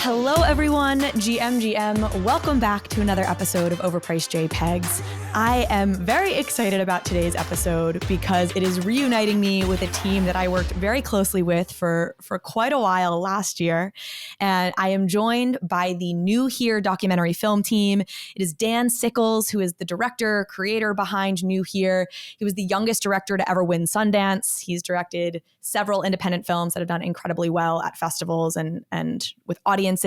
Hello, everyone. GM. Welcome back to another episode of Overpriced JPEGs. I am very excited about today's episode because it is reuniting me with a team that I worked very closely with for quite a while last year. And I am joined by the new Here documentary film team. It is Dan Sickles, who is the director, creator behind New Here. He was the youngest director to ever win Sundance. He's directed several independent films that have done incredibly well at festivals and with audiences.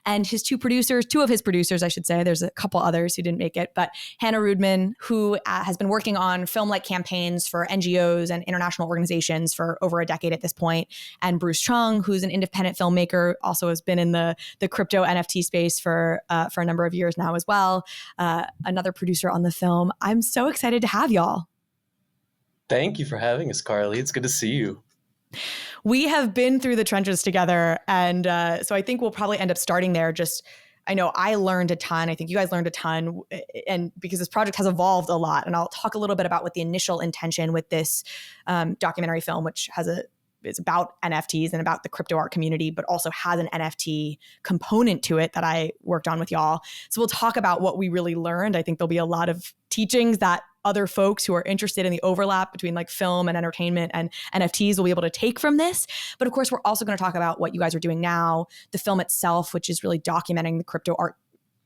And his two of his producers, I should say, there's a couple others who didn't make it, but Hannah Roodman, who has been working on film-like campaigns for NGOs and international organizations for over a decade at this point, and Bruce Cheung, who's an independent filmmaker, also has been in the crypto NFT space for a number of years now as well. Another producer on the film. I'm so excited to have y'all. Thank you for having us, Carly. It's good to see you. We have been through the trenches together, and so I think we'll probably end up starting there. I know I learned a ton. I think you guys learned a ton, and because this project has evolved a lot, and I'll talk a little bit about what the initial intention with this documentary film, which is about NFTs and about the crypto art community, but also has an NFT component to it that I worked on with y'all. So we'll talk about what we really learned. I think there'll be a lot of teachings that other folks who are interested in the overlap between like film and entertainment and NFTs will be able to take from this. But of course, we're also going to talk about what you guys are doing now, the film itself, which is really documenting the crypto art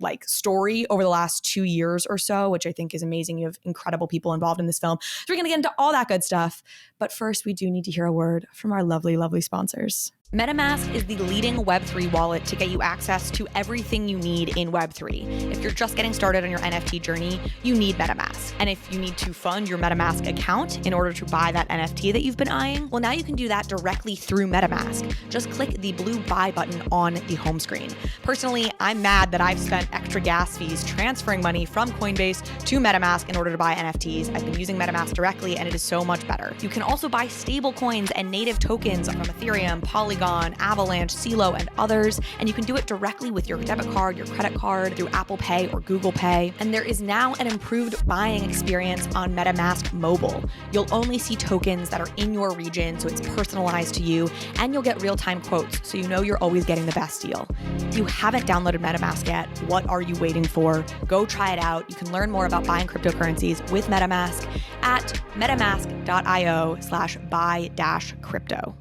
like story over the last 2 years or so, which I think is amazing. You have incredible people involved in this film. So we're going to get into all that good stuff. But first, we do need to hear a word from our lovely, lovely sponsors. MetaMask is the leading Web3 wallet to get you access to everything you need in Web3. If you're just getting started on your NFT journey, you need MetaMask. And if you need to fund your MetaMask account in order to buy that NFT that you've been eyeing, well, now you can do that directly through MetaMask. Just click the blue buy button on the home screen. Personally, I'm mad that I've spent extra gas fees transferring money from Coinbase to MetaMask in order to buy NFTs. I've been using MetaMask directly, and it is so much better. You can also buy stable coins and native tokens from Ethereum, Polygon, Avalanche, CeeLo, and others, and you can do it directly with your debit card, your credit card, through Apple Pay or Google Pay. And there is now an improved buying experience on MetaMask Mobile. You'll only see tokens that are in your region, so it's personalized to you, and you'll get real-time quotes, so you know you're always getting the best deal. If you haven't downloaded MetaMask yet, what are you waiting for? Go try it out. You can learn more about buying cryptocurrencies with MetaMask at metamask.io/buy-crypto.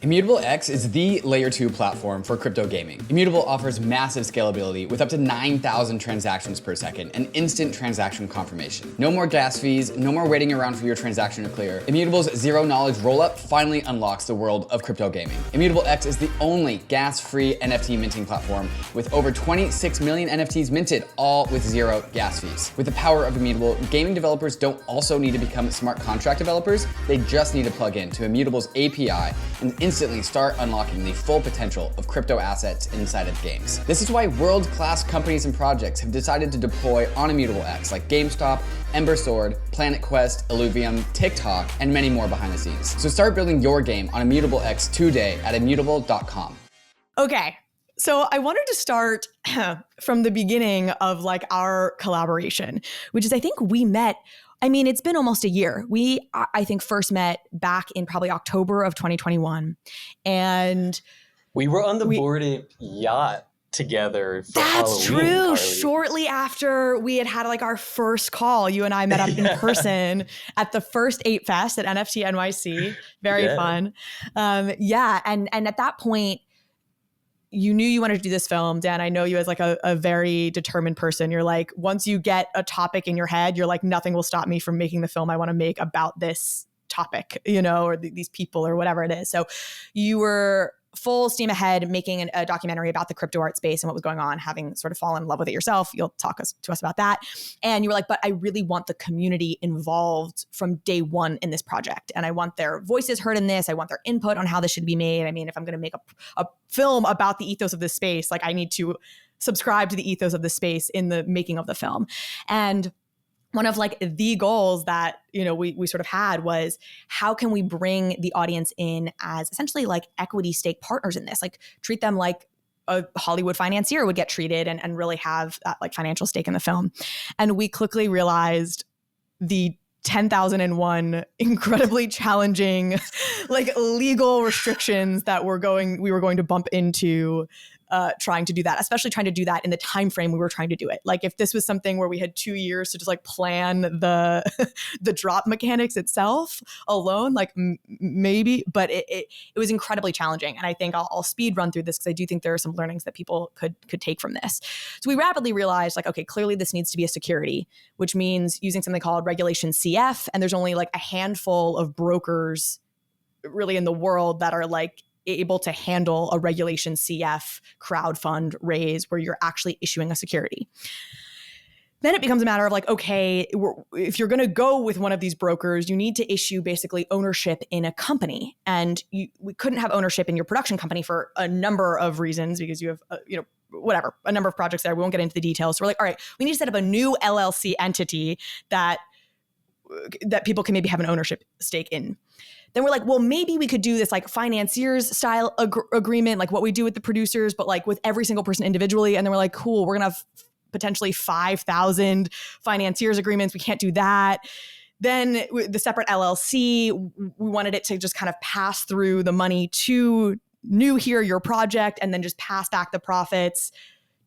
Immutable X is the layer 2 platform for crypto gaming. Immutable offers massive scalability with up to 9,000 transactions per second and instant transaction confirmation. No more gas fees, no more waiting around for your transaction to clear. Immutable's zero knowledge rollup finally unlocks the world of crypto gaming. Immutable X is the only gas-free NFT minting platform with over 26 million NFTs minted, all with zero gas fees. With the power of Immutable, gaming developers don't also need to become smart contract developers. They just need to plug in to Immutable's API and instantly start unlocking the full potential of crypto assets inside of games. This is why world-class companies and projects have decided to deploy on Immutable X, like GameStop, Ember Sword, Planet Quest, Illuvium, TikTok, and many more behind the scenes. So start building your game on Immutable X today at immutable.com. Okay. So I wanted to start from the beginning of like our collaboration, which is I think we met. I mean, it's been almost a year. We, I think, first met back in probably October of 2021. And we were on the boarded yacht together for Halloween. That's true. Carly. Shortly after we had like our first call, you and I met up in person at the first 8 Fest at NFT NYC. Very fun. And at that point, you knew you wanted to do this film. Dan, I know you as like a very determined person. You're like, once you get a topic in your head, you're like, nothing will stop me from making the film I want to make about this topic, or these people or whatever it is. So you were full steam ahead making a documentary about the crypto art space and what was going on, having sort of fallen in love with it yourself. You'll talk to us about that. And you were like, but I really want the community involved from day one in this project. And I want their voices heard in this. I want their input on how this should be made. I mean, if I'm going to make a film about the ethos of this space, like I need to subscribe to the ethos of the space in the making of the film. And one of like the goals that, we sort of had was how can we bring the audience in as essentially like equity stake partners in this, like treat them like a Hollywood financier would get treated and really have that like financial stake in the film. And we quickly realized the 10,001 incredibly challenging like legal restrictions that we were going to bump into trying to do that, especially trying to do that in the time frame we were trying to do it. Like if this was something where we had 2 years to just like plan the the drop mechanics itself alone, like maybe, but it was incredibly challenging. And I think I'll speed run through this because I do think there are some learnings that people could take from this. So we rapidly realized like, okay, clearly this needs to be a security, which means using something called Regulation CF. And there's only like a handful of brokers really in the world that are like able to handle a Regulation CF crowdfund raise where you're actually issuing a security. Then it becomes a matter of like, okay, if you're going to go with one of these brokers, you need to issue basically ownership in a company. And we couldn't have ownership in your production company for a number of reasons because you have, whatever, a number of projects there. We won't get into the details. So we're like, all right, we need to set up a new LLC entity that people can maybe have an ownership stake in. Then we're like, well, maybe we could do this like financiers style agreement, like what we do with the producers, but like with every single person individually. And then we're like, cool, we're going to have potentially 5,000 financiers agreements. We can't do that. Then the separate LLC, we wanted it to just kind of pass through the money to New Here, your project, and then just pass back the profits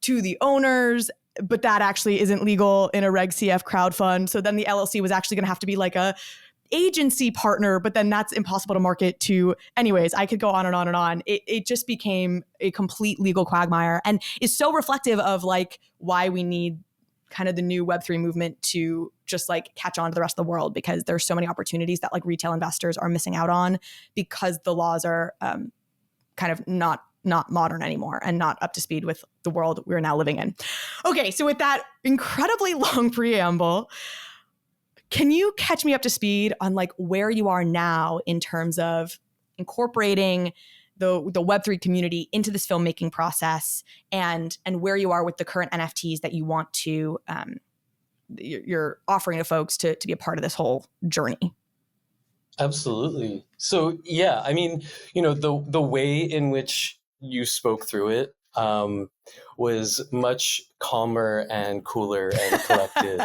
to the owners. But that actually isn't legal in a Reg CF crowdfund. So then the LLC was actually going to have to be like a agency partner, but then that's impossible to market to. Anyways, I could go on and on and on. It just became a complete legal quagmire and is so reflective of like why we need kind of the new Web3 movement to just like catch on to the rest of the world, because there's so many opportunities that like retail investors are missing out on because the laws are kind of not modern anymore and not up to speed with the world we're now living in. Okay, so with that incredibly long preamble, can you catch me up to speed on like where you are now in terms of incorporating the Web3 community into this filmmaking process and where you are with the current NFTs that you want to, you're offering to folks to be a part of this whole journey? Absolutely. So yeah, I mean, the way in which you spoke through it was much calmer and cooler and collected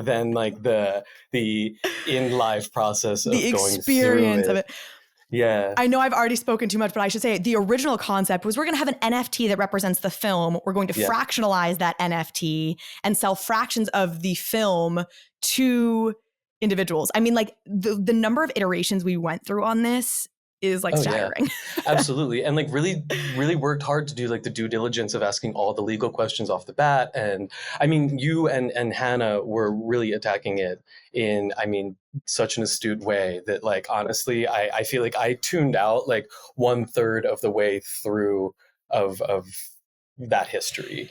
than like the in live process of the going experience through of it. Yeah. I know I've already spoken too much, but I should say the original concept was we're going to have an NFT that represents the film. We're going to fractionalize that NFT and sell fractions of the film to individuals. I mean, like the number of iterations we went through on this is like staggering. Yeah. Absolutely. And like really, really worked hard to do like the due diligence of asking all the legal questions off the bat. And I mean, you and Hannah were really attacking it in, I mean, such an astute way that like, honestly, I feel like I tuned out like 1/3 of the way through of that history,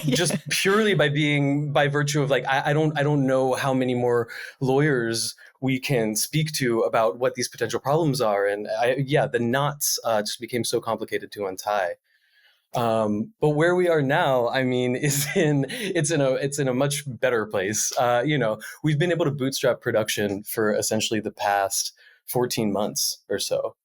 just purely by virtue of like, I don't know how many more lawyers we can speak to about what these potential problems are. And the knots just became so complicated to untie. But where we are now, I mean, it's in a much better place. We've been able to bootstrap production for essentially the past 14 months or so.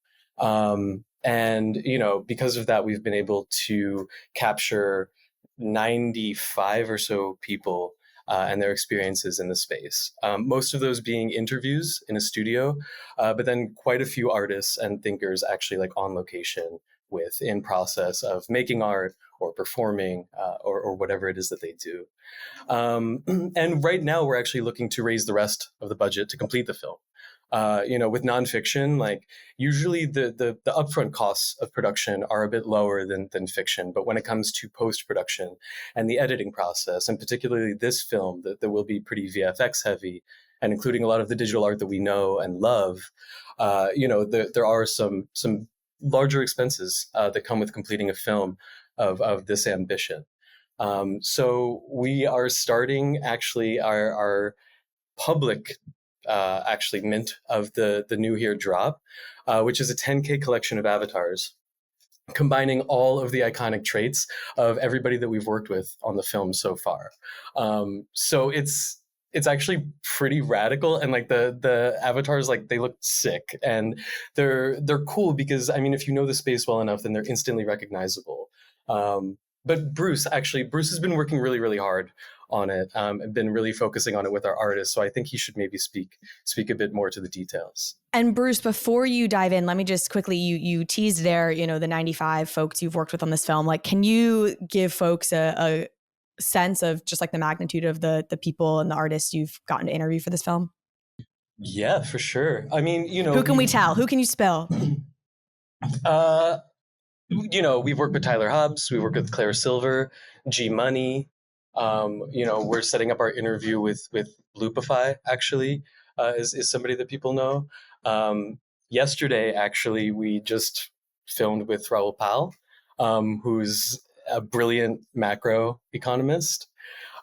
And, because of that, we've been able to capture 95 or so people and their experiences in the space. Most of those being interviews in a studio, but then quite a few artists and thinkers actually like on location in process of making art or performing or whatever it is that they do. And right now we're actually looking to raise the rest of the budget to complete the film. With nonfiction, like usually the upfront costs of production are a bit lower than fiction. But when it comes to post-production and the editing process, and particularly this film that will be pretty VFX heavy and including a lot of the digital art that we know and love, there are some larger expenses that come with completing a film of this ambition. So we are starting actually our public mint of the New Here drop, which is a 10K collection of avatars, combining all of the iconic traits of everybody that we've worked with on the film so far. So it's actually pretty radical, and like the avatars, like they look sick and they're cool because I mean, if you know the space well enough, then they're instantly recognizable. But Bruce has been working really, really hard on it, and been really focusing on it with our artists. So I think he should maybe speak a bit more to the details. And Bruce, before you dive in, let me just quickly, you teased there, the 95 folks you've worked with on this film. Like, can you give folks a sense of just like the magnitude of the people and the artists you've gotten to interview for this film? Yeah, for sure. I mean, who can we tell? Who can you spell? We've worked with Tyler Hobbs, we've worked with Claire Silver, Gmoney. We're setting up our interview with Loopify, actually, is somebody that people know. Yesterday, actually, we just filmed with Raoul Pal, who's a brilliant macro economist.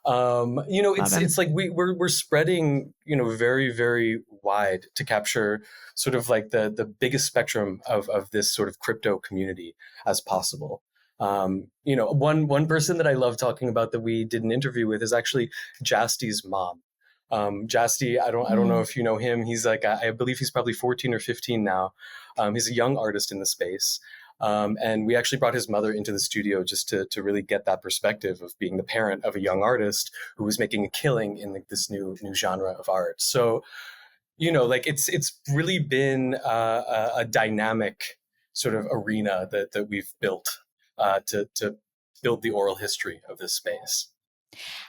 It's like we're spreading, very, very wide to capture sort of like the biggest spectrum of this sort of crypto community as possible. One person that I love talking about that we did an interview with is actually Jasty's mom. Jasty, I don't know if you know him. He's like, I believe he's probably 14 or 15 now. He's a young artist in the space. And we actually brought his mother into the studio just to really get that perspective of being the parent of a young artist who was making a killing in this new genre of art. So, it's really been a dynamic sort of arena that we've built to build the oral history of this space.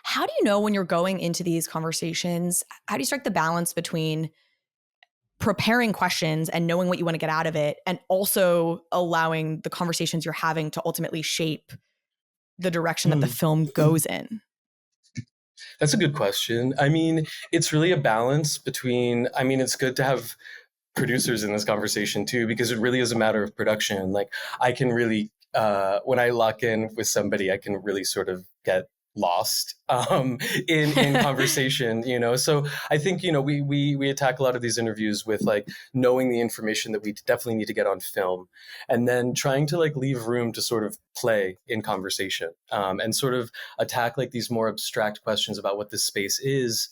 How do you know when you're going into these conversations? How do you strike the balance between preparing questions and knowing what you want to get out of it, and also allowing the conversations you're having to ultimately shape the direction that the film goes in? That's a good question. I mean, it's really a balance between, it's good to have producers in this conversation too, because it really is a matter of production. Like, I can really, when I lock in with somebody, I can really sort of get lost in conversation, So I think, we attack a lot of these interviews with like knowing the information that we definitely need to get on film, and then trying to like leave room to sort of play in conversation, and sort of attack like these more abstract questions about what this space is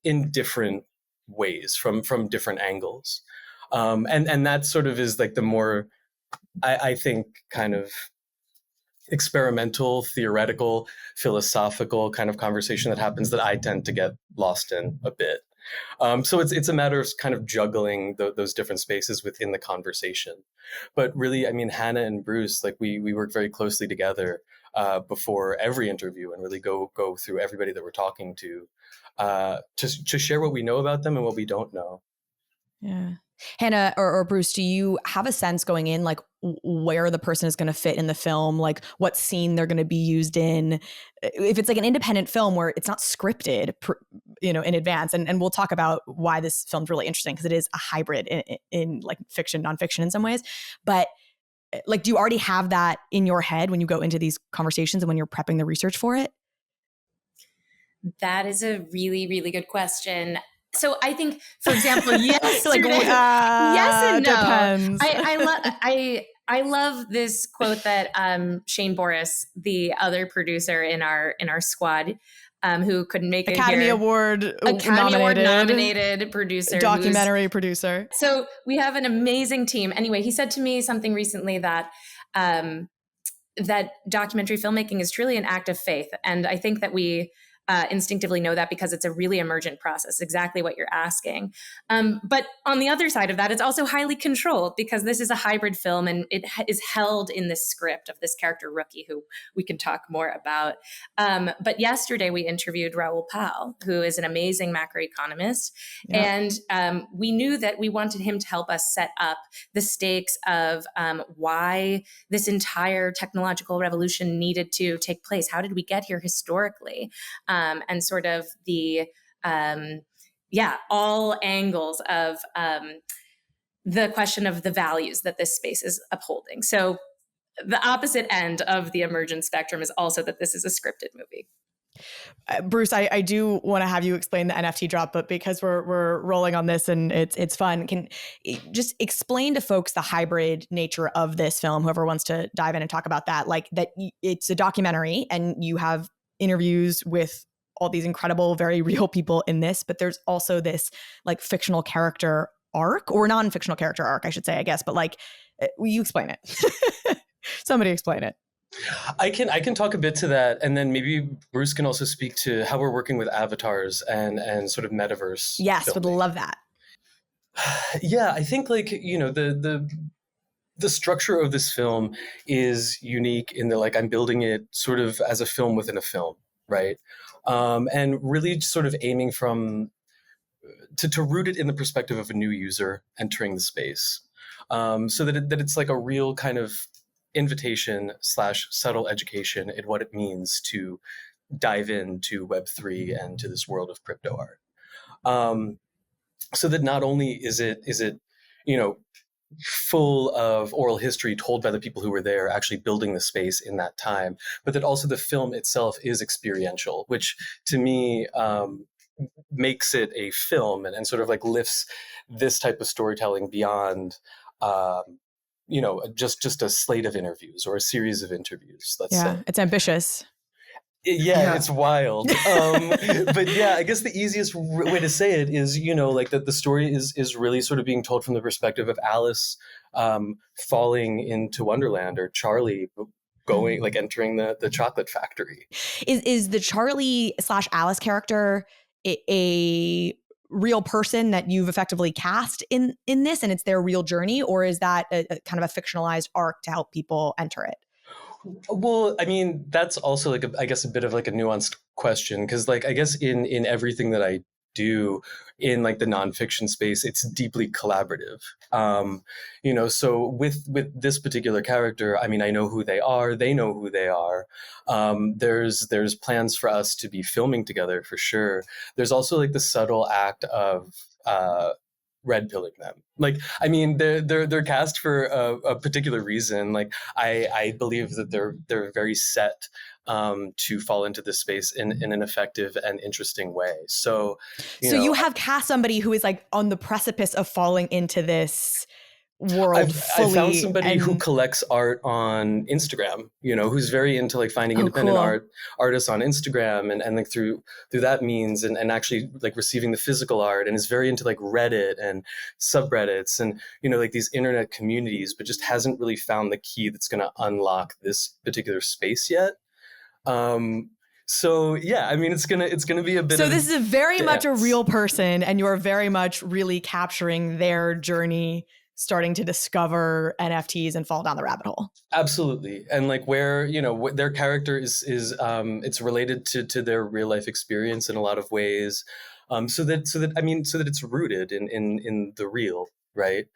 in different ways from different angles. And that sort of is like the more, I think, kind of experimental, theoretical, philosophical kind of conversation that happens that I tend to get lost in a bit. So it's a matter of kind of juggling those different spaces within the conversation. But really, I mean, Hannah and Bruce, like we work very closely together before every interview, and really go through everybody that we're talking to share what we know about them and what we don't know. Yeah. Hannah or Bruce, do you have a sense going in, like where the person is going to fit in the film, like what scene they're going to be used in? If it's like an independent film where it's not scripted, in advance, and we'll talk about why this film's really interesting, because it is a hybrid in like fiction, nonfiction in some ways. But like, do you already have that in your head when you go into these conversations and when you're prepping the research for it? That is a really, really good question. So I think, for example, yes, like, yes and no. Depends. I love this quote that Shane Boris, the other producer in our squad, who couldn't make Academy it here, Award nominated producer, documentary producer. So we have an amazing team. Anyway, he said to me something recently that that documentary filmmaking is truly an act of faith, and I think that we instinctively know that because it's a really emergent process, exactly what you're asking. But on the other side of that, it's also highly controlled because this is a hybrid film, and it is held in this script of this character Rookie, who we can talk more about. But yesterday we interviewed Raoul Pal, who is an amazing macroeconomist. Yeah. And we knew that we wanted him to help us set up the stakes of why this entire technological revolution needed to take place. How did we get here historically? And sort of the, all angles of the question of the values that this space is upholding. So the opposite end of the emergent spectrum is also that this is a scripted movie. Bruce, I do want to have you explain the NFT drop, but because we're rolling on this and it's fun, can just explain to folks the hybrid nature of this film, whoever wants to dive in and talk about that, like that it's a documentary and you have interviews with all these incredible, very real people in this, but there's also this like fictional character arc, or non-fictional character arc, I should say, I guess, but like, will you explain it? Somebody explain it. I can talk a bit to that, and then maybe Bruce can also speak to how we're working with avatars and sort of metaverse. Yes, would filming. love that. Yeah, I think like the structure of this film is unique in that like I'm building it sort of as a film within a film, right? And really sort of aiming from to root it in the perspective of a new user entering the space, so that it's like a real kind of invitation slash subtle education in what it means to dive into Web3 and to this world of crypto art. So that not only is it you know full of oral history told by the people who were there actually building the space in that time, but that also the film itself is experiential, which to me makes it a film and sort of like lifts this type of storytelling beyond just a slate of interviews or a series of interviews, let's say. It's ambitious. Yeah, it's wild. But yeah, I guess the easiest way to say it is, like that the story is really sort of being told from the perspective of Alice falling into Wonderland, or Charlie going, like entering the chocolate factory. Is the Charlie / Alice character a real person that you've effectively cast in this, and it's their real journey, or is that a kind of a fictionalized arc to help people enter it? Well, I mean, that's also like I guess a bit of like a nuanced question, because like I guess in everything that I do in like the nonfiction space, it's deeply collaborative. So with this particular character, I mean, I know who they are, they know who they are. There's plans for us to be filming together for sure. There's also like the subtle act of red pilling them. Like, I mean, they're cast for a particular reason. Like, I believe that they're very set to fall into this space in an effective and interesting way. So you have cast somebody who is like on the precipice of falling into this world fully. I found somebody who collects art on Instagram, who's very into like finding independent artists on Instagram and like through that means and actually like receiving the physical art, and is very into like Reddit and subreddits and, like these internet communities, but just hasn't really found the key that's going to unlock this particular space yet. So yeah, I mean, it's gonna be a bit. So this is very much a real person, and you're very much really capturing their journey, starting to discover NFTs and fall down the rabbit hole. Absolutely. And like where, what their character is it's related to their real life experience in a lot of ways. So that it's rooted in the real, right?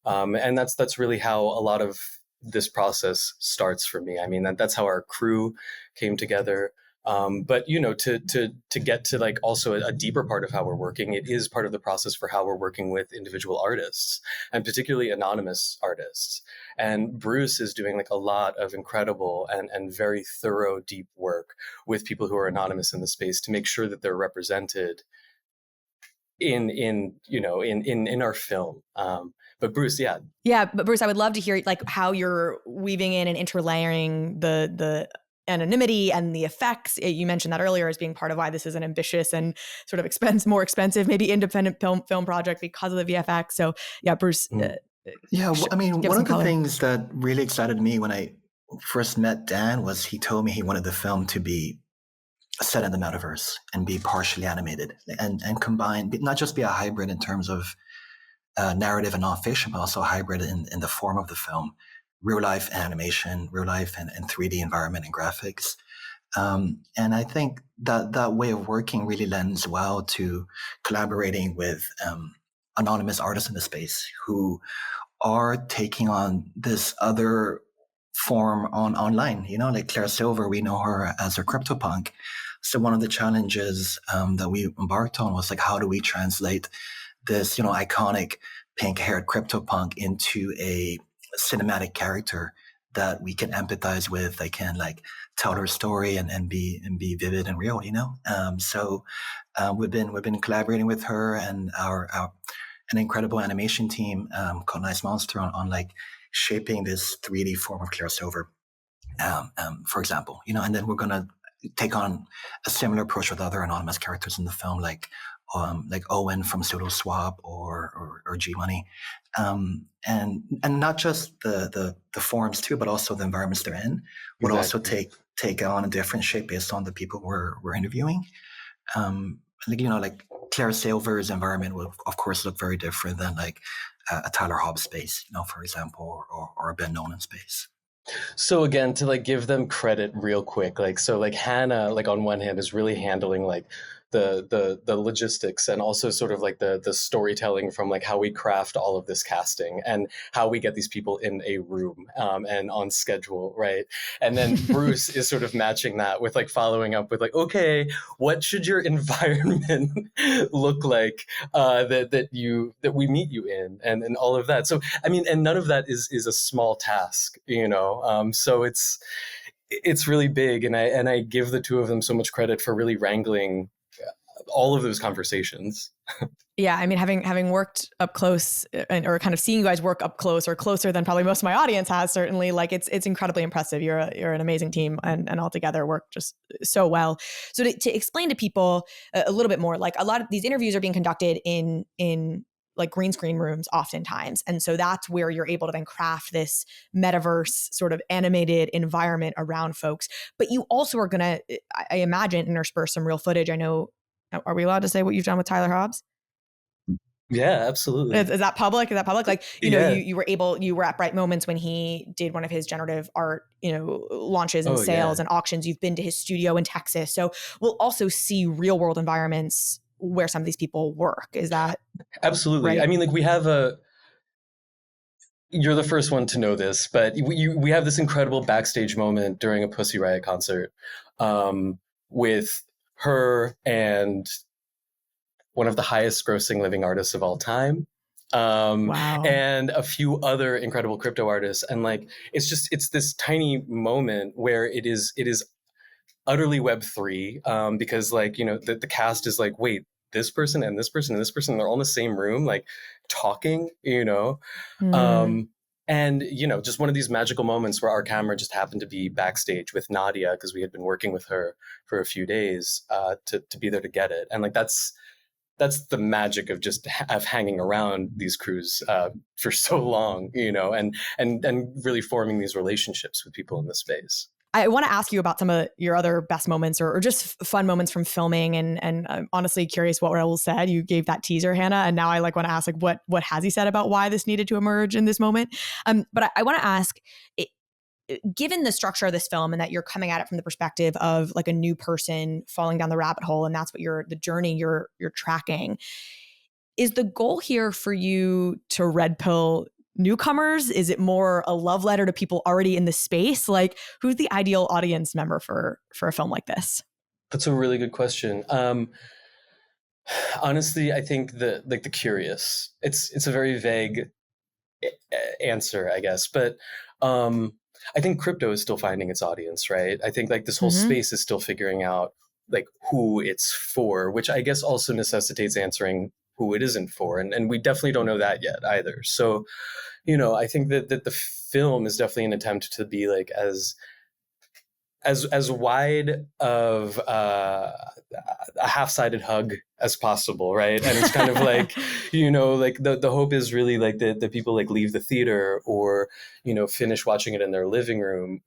And that's really how a lot of this process starts for me. I mean, that's how our crew came together. But to get to like also a deeper part of how we're working, it is part of the process for how we're working with individual artists, and particularly anonymous artists. And Bruce is doing like a lot of incredible and very thorough, deep work with people who are anonymous in the space to make sure that they're represented in our film. But Bruce, but Bruce, I would love to hear like how you're weaving in and interlayering the anonymity and the effects. You mentioned that earlier as being part of why this is an ambitious and sort of more expensive, maybe independent film project because of the VFX. So yeah, Bruce. One of the things that really excited me when I first met Dan was he told me he wanted the film to be set in the metaverse and be partially animated and combined, not just be a hybrid in terms of narrative and nonfiction, but also a hybrid in the form of the film. Real life animation, real life and 3D environment and graphics. And I think that way of working really lends well to collaborating with anonymous artists in the space who are taking on this other form online. Like Claire Silver, we know her as a CryptoPunk. So one of the challenges that we embarked on was like, how do we translate this, iconic pink-haired CryptoPunk into a cinematic character that we can empathize with, they can like tell her story and be vivid and real, So we've been collaborating with her and an incredible animation team called Nice Monster on like shaping this 3D form of Claire Silver, for example, and then we're gonna take on a similar approach with other anonymous characters in the film, like like Owen from Pseudo Swap or Gmoney, and not just the forums too, but also the environments they're in would also take on a different shape based on the people we're interviewing. Like Claire Silver's environment will of course look very different than like a Tyler Hobbs space, for example, or a Ben Nolan space. So again, to like give them credit real quick, like Hannah, like on one hand is really handling like the logistics and also sort of like the storytelling from like how we craft all of this casting and how we get these people in a room and on schedule, right? And then Bruce is sort of matching that with like following up with like, okay, what should your environment look like that we meet you in and all of that. So I mean, and none of that is a small task, so it's really big, and I give the two of them so much credit for really wrangling all of those conversations. Yeah, I mean, having worked up close or kind of seeing you guys work up close or closer than probably most of my audience has, certainly, like it's incredibly impressive. You're an amazing team and all together work just so well. So to explain to people a little bit more, like a lot of these interviews are being conducted in like green screen rooms oftentimes. And so that's where you're able to then craft this metaverse sort of animated environment around folks. But you also are going to, I imagine, intersperse some real footage. I know, are we allowed to say what you've done with Tyler Hobbs? Yeah, absolutely. Is that public? Like, Yeah. you were at Bright Moments when he did one of his generative art, launches and sales and auctions. You've been to his studio in Texas. So we'll also see real world environments where some of these people work. Is that absolutely right? I mean, like you're the first one to know this, but we have this incredible backstage moment during a Pussy Riot concert with her and one of the highest grossing living artists of all time. Wow. And a few other incredible crypto artists. And like, it's this tiny moment where it is utterly Web3 because like, the cast is like, wait, this person and this person and this person, they're all in the same room, like talking, and, just one of these magical moments where our camera just happened to be backstage with Nadia because we had been working with her for a few days to be there to get it. And like, that's the magic of just of hanging around these crews for so long, and really forming these relationships with people in the space. I want to ask you about some of your other best moments or just fun moments from filming. And I'm honestly curious what Raul said. You gave that teaser, Hannah. And now I want to ask what has he said about why this needed to emerge in this moment? But I want to ask, given the structure of this film and that you're coming at it from the perspective of like a new person falling down the rabbit hole, and that's what the journey you're tracking, is the goal here for you to red pill newcomers? Is it more a love letter to people already in the space? Like, who's the ideal audience member for a film like this? That's a really good question. Honestly, I think the curious. It's a very vague answer, I guess, but I think crypto is still finding its audience, right? I think like this whole space is still figuring out like who it's for, which I guess also necessitates answering who it isn't for. And we definitely don't know that yet either. So, I think that the film is definitely an attempt to be like as wide of a half-sided hug as possible, right? And it's kind of like, like the hope is really like that people like leave the theater or, finish watching it in their living room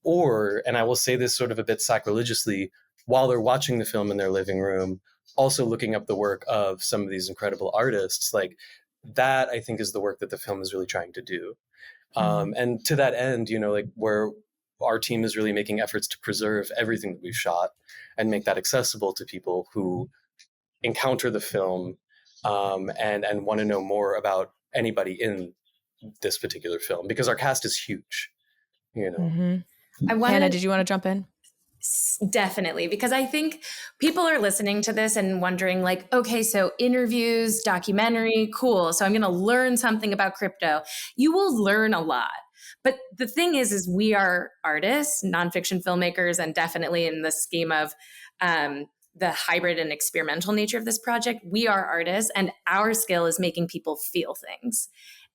or, and I will say this sort of a bit sacrilegiously, while they're watching the film in their living room, also looking up the work of some of these incredible artists. Like that, I think, is the work that the film is really trying to do. And to that end, like where our team is really making efforts to preserve everything that we've shot and make that accessible to people who encounter the film and want to know more about anybody in this particular film, because our cast is huge, Hannah, did you want to jump in? Definitely, because I think people are listening to this and wondering like, okay, so interviews, documentary, cool. So I'm going to learn something about crypto. You will learn a lot. But the thing is we are artists, nonfiction filmmakers, and definitely in the scheme of the hybrid and experimental nature of this project, we are artists and our skill is making people feel things.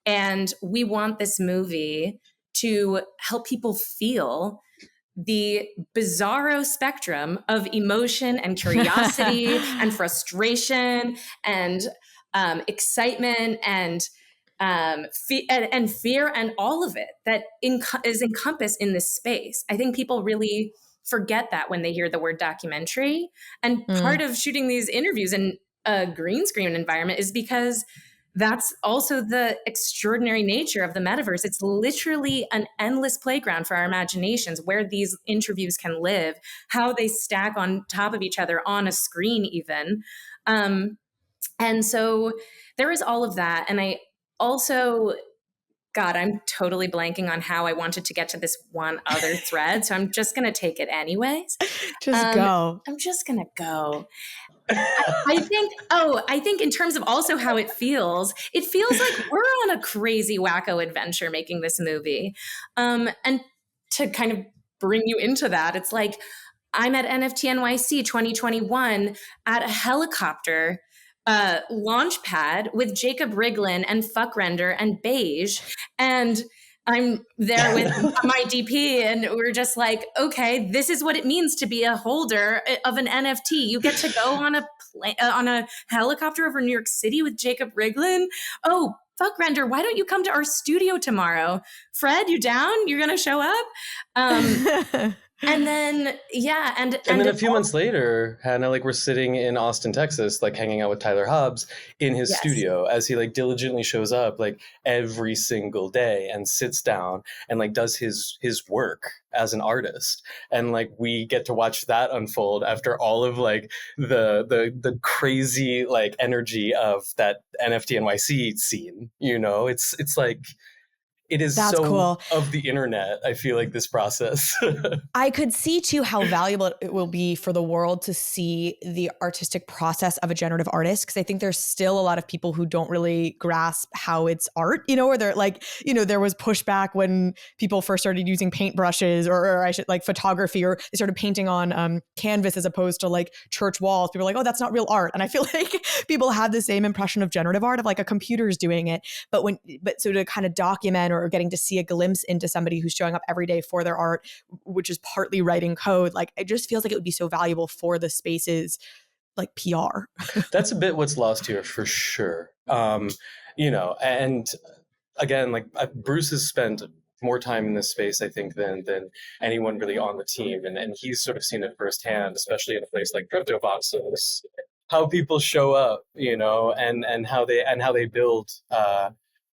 And we want this movie to help people feel the bizarro spectrum of emotion and curiosity and frustration and excitement and fear and all of it that is encompassed in this space. I think people really forget that when they hear the word documentary. And part of shooting these interviews in a green screen environment is because that's also the extraordinary nature of the metaverse. It's literally an endless playground for our imaginations where these interviews can live, how they stack on top of each other on a screen even. And so there is all of that. And I also, God, I'm totally blanking on how I wanted to get to this one other thread. So I'm just going to take it anyways. Just go. I'm just going to go. I think in terms of also how it feels like we're on a crazy wacko adventure making this movie. And to kind of bring you into that, it's like I'm at NFT NYC 2021 at a helicopter launch pad with Jacob Riglin and Fuck Render and Beige. And I'm there with my DP and we're just like, okay, this is what it means to be a holder of an NFT. You get to go on a helicopter over New York City with Jacob Riglin. Oh, Fuck Render, why don't you come to our studio tomorrow? Fred, you down? You're going to show up? And then, yeah. And then a few months later, Hannah, like we're sitting in Austin, Texas, like hanging out with Tyler Hobbs in his studio as he like diligently shows up like every single day and sits down and like does his work as an artist. And like we get to watch that unfold after all of like the crazy like energy of that NFT NYC scene, you know, it's like, it is That's so cool. Of the internet, I feel like this process. I could see too how valuable it will be for the world to see the artistic process of a generative artist. Cause I think there's still a lot of people who don't really grasp how it's art, you know, or they're like, you know, there was pushback when people first started using paintbrushes or I should like photography, or they started painting on canvas as opposed to like church walls. People are like, oh, that's not real art. And I feel like people have the same impression of generative art of like a computer's doing it. But so to kind of document or getting to see a glimpse into somebody who's showing up every day for their art, which is partly writing code, like it just feels like it would be so valuable for the spaces like PR. That's a bit what's lost here for sure. You know, and again, like Bruce has spent more time in this space, I think, than anyone really on the team. And he's sort of seen it firsthand, especially in a place like CryptoVoxels, how people show up, you know, and how they build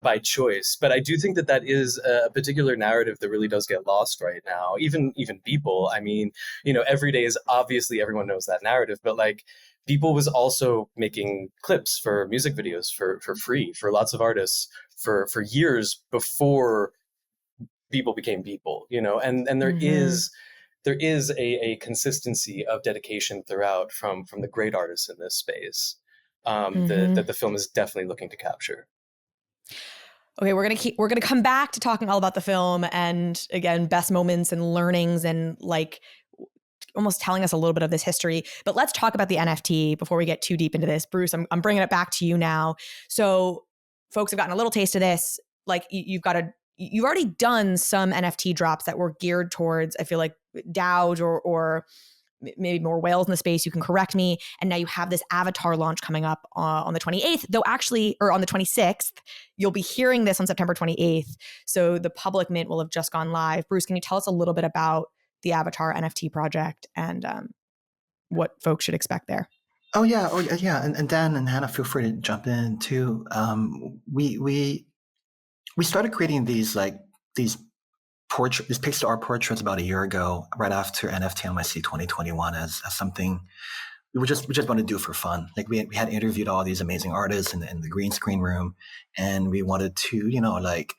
by choice. But I do think that is a particular narrative that really does get lost right now. Even Beeple, I mean, you know, every day is obviously everyone knows that narrative, but like Beeple was also making clips for music videos for free for lots of artists for years before Beeple became Beeple, you know, and there is a consistency of dedication throughout from the great artists in this space that the film is definitely looking to capture. Okay, we're gonna come back to talking all about the film and again, best moments and learnings and like almost telling us a little bit of this history. But let's talk about the NFT before we get too deep into this. Bruce, I'm bringing it back to you now. So folks have gotten a little taste of this. Like you've already done some NFT drops that were geared towards, I feel like DAOs or maybe more whales in the space. You can correct me. And now you have this avatar launch coming up on the 28th, though actually, or on the 26th. You'll be hearing this on September 28th. So the public mint will have just gone live. Bruce, can you tell us a little bit about the Avatar NFT project and what folks should expect there? Oh yeah. And Dan and Hannah, feel free to jump in too. We started creating these pixel art portraits about a year ago, right after NFT NYC 2021, as something we just want to do for fun. Like we had interviewed all these amazing artists in the green screen room, and we wanted to, you know, like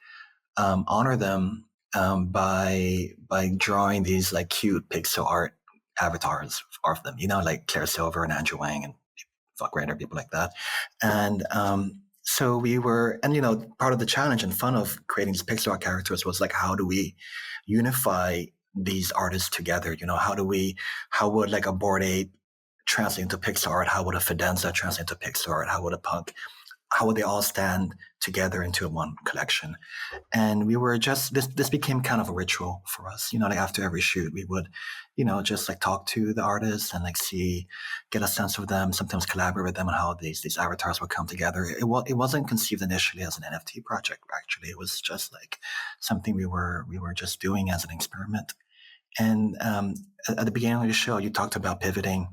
honor them by drawing these like cute pixel art avatars of them, you know, like Claire Silver and Andrew Wang and Fuck Render, people like that. And so we were, and you know, part of the challenge and fun of creating these pixel art characters was like, how do we unify these artists together? You know, how would like a Bored Ape translate into pixel art? How would a Fidenza translate into pixel art? How would a Punk how would they all stand together into one collection? And we were just, this became kind of a ritual for us. Like after every shoot, we would, just like talk to the artists and like get a sense of them, sometimes collaborate with them on how these avatars would come together. It wasn't conceived initially as an NFT project, actually. It was just like something we were just doing as an experiment. And at the beginning of the show, you talked about pivoting.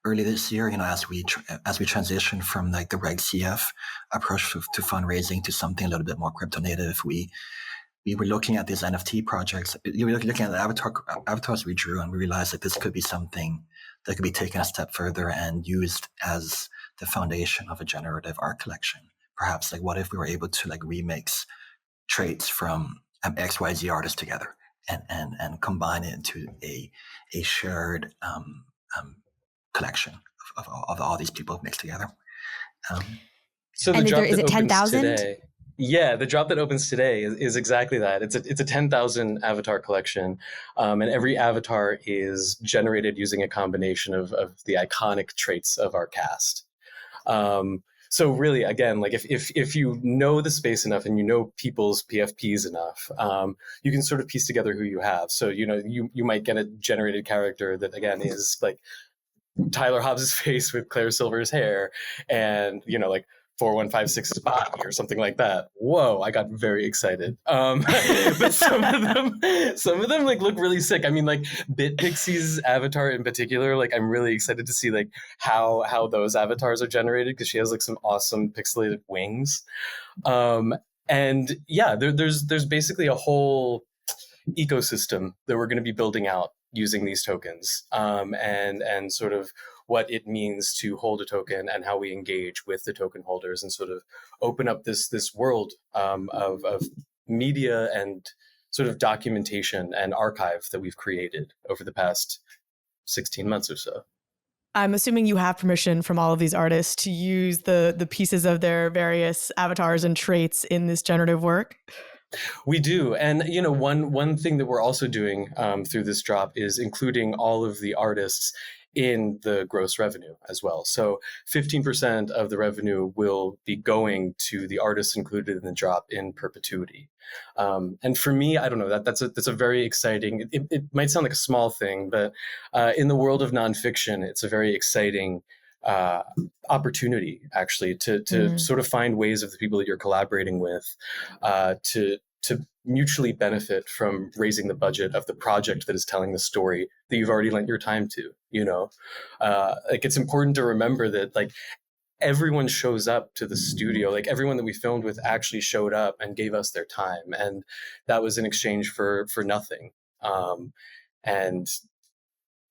Early this year, as we transitioned from like the Reg CF approach to fundraising to something a little bit more crypto native, we were looking at these NFT projects. We were looking at the avatars we drew, and we realized that this could be something that could be taken a step further and used as the foundation of a generative art collection. Perhaps like, what if we were able to like remix traits from XYZ artists together and combine it into a shared collection of all these people mixed together. So the drop is it 10,000? Yeah, the drop that opens today is exactly that. It's a 10,000 avatar collection, and every avatar is generated using a combination of the iconic traits of our cast. So really, again, like if you know the space enough and you know people's PFPs enough, you can sort of piece together who you have. So you might get a generated character that again is like Tyler Hobbs' face with Claire Silver's hair, and like 4156 spot or something like that. Whoa, I got very excited. But some of them like look really sick. I mean, like BitPixie's avatar in particular, like I'm really excited to see like how those avatars are generated, because she has like some awesome pixelated wings. And yeah, there's basically a whole ecosystem that we're going to be building out using these tokens, and sort of what it means to hold a token and how we engage with the token holders and sort of open up this world of media and sort of documentation and archive that we've created over the past 16 months or so. I'm assuming you have permission from all of these artists to use the pieces of their various avatars and traits in this generative work? We do. And, one thing that we're also doing through this drop is including all of the artists in the gross revenue as well. So 15% of the revenue will be going to the artists included in the drop in perpetuity. And for me, I don't know, that's a very exciting, it might sound like a small thing, but in the world of nonfiction, it's a very exciting opportunity actually to sort of find ways of the people that you're collaborating with to mutually benefit from raising the budget of the project that is telling the story that you've already lent your time to. Like it's important to remember that like everyone shows up to the studio, like everyone that we filmed with actually showed up and gave us their time, and that was in exchange for nothing. And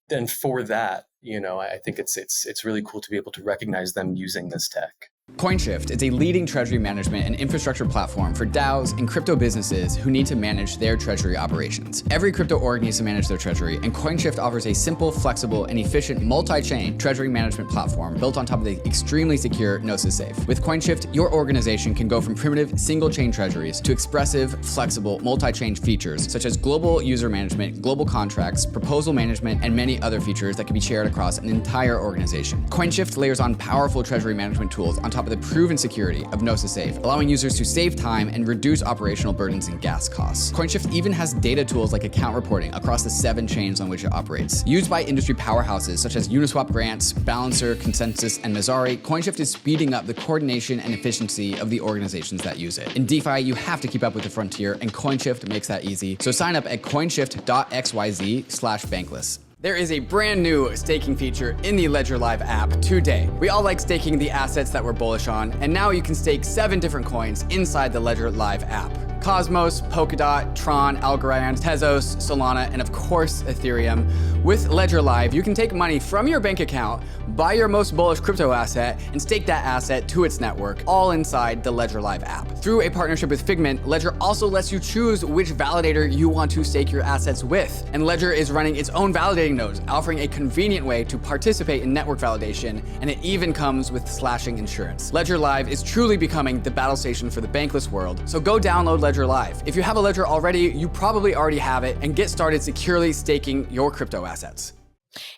then for that, I think it's really cool to be able to recognize them using this tech. CoinShift is a leading treasury management and infrastructure platform for DAOs and crypto businesses who need to manage their treasury operations. Every crypto org needs to manage their treasury, and CoinShift offers a simple, flexible, and efficient multi-chain treasury management platform built on top of the extremely secure Gnosis Safe. With CoinShift, your organization can go from primitive single-chain treasuries to expressive, flexible, multi-chain features such as global user management, global contracts, proposal management, and many other features that can be shared across an entire organization. CoinShift layers on powerful treasury management tools on top of the proven security of Gnosis Safe, allowing users to save time and reduce operational burdens and gas costs. CoinShift even has data tools like account reporting across the 7 chains on which it operates. Used by industry powerhouses such as Uniswap Grants, Balancer, Consensus, and Messari, CoinShift is speeding up the coordination and efficiency of the organizations that use it. In DeFi, you have to keep up with the frontier, and CoinShift makes that easy. So sign up at coinshift.xyz/bankless. There is a brand new staking feature in the Ledger Live app today. We all like staking the assets that we're bullish on, and now you can stake 7 different coins inside the Ledger Live app. Cosmos, Polkadot, Tron, Algorand, Tezos, Solana, and of course Ethereum. With Ledger Live, you can take money from your bank account, buy your most bullish crypto asset, and stake that asset to its network, all inside the Ledger Live app. Through a partnership with Figment, Ledger also lets you choose which validator you want to stake your assets with. And Ledger is running its own validating nodes, offering a convenient way to participate in network validation, and it even comes with slashing insurance. Ledger Live is truly becoming the battle station for the bankless world, so go download Ledger Live. If you have a Ledger already, you probably already have it, and get started securely staking your crypto assets.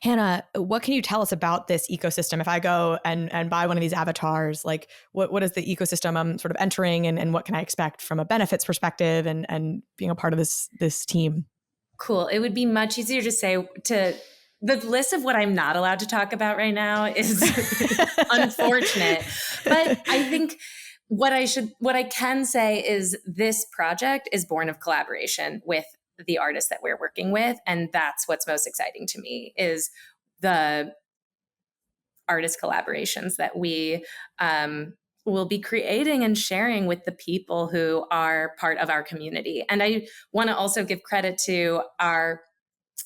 Hannah, what can you tell us about this ecosystem? If I go and buy one of these avatars, like what is the ecosystem I'm sort of entering, and what can I expect from a benefits perspective and being a part of this team? Cool. It would be much easier to say the list of what I'm not allowed to talk about right now is unfortunate. But I think what I can say is this project is born of collaboration with the artists that we're working with. And that's what's most exciting to me is the artist collaborations that we will be creating and sharing with the people who are part of our community. And I want to also give credit to our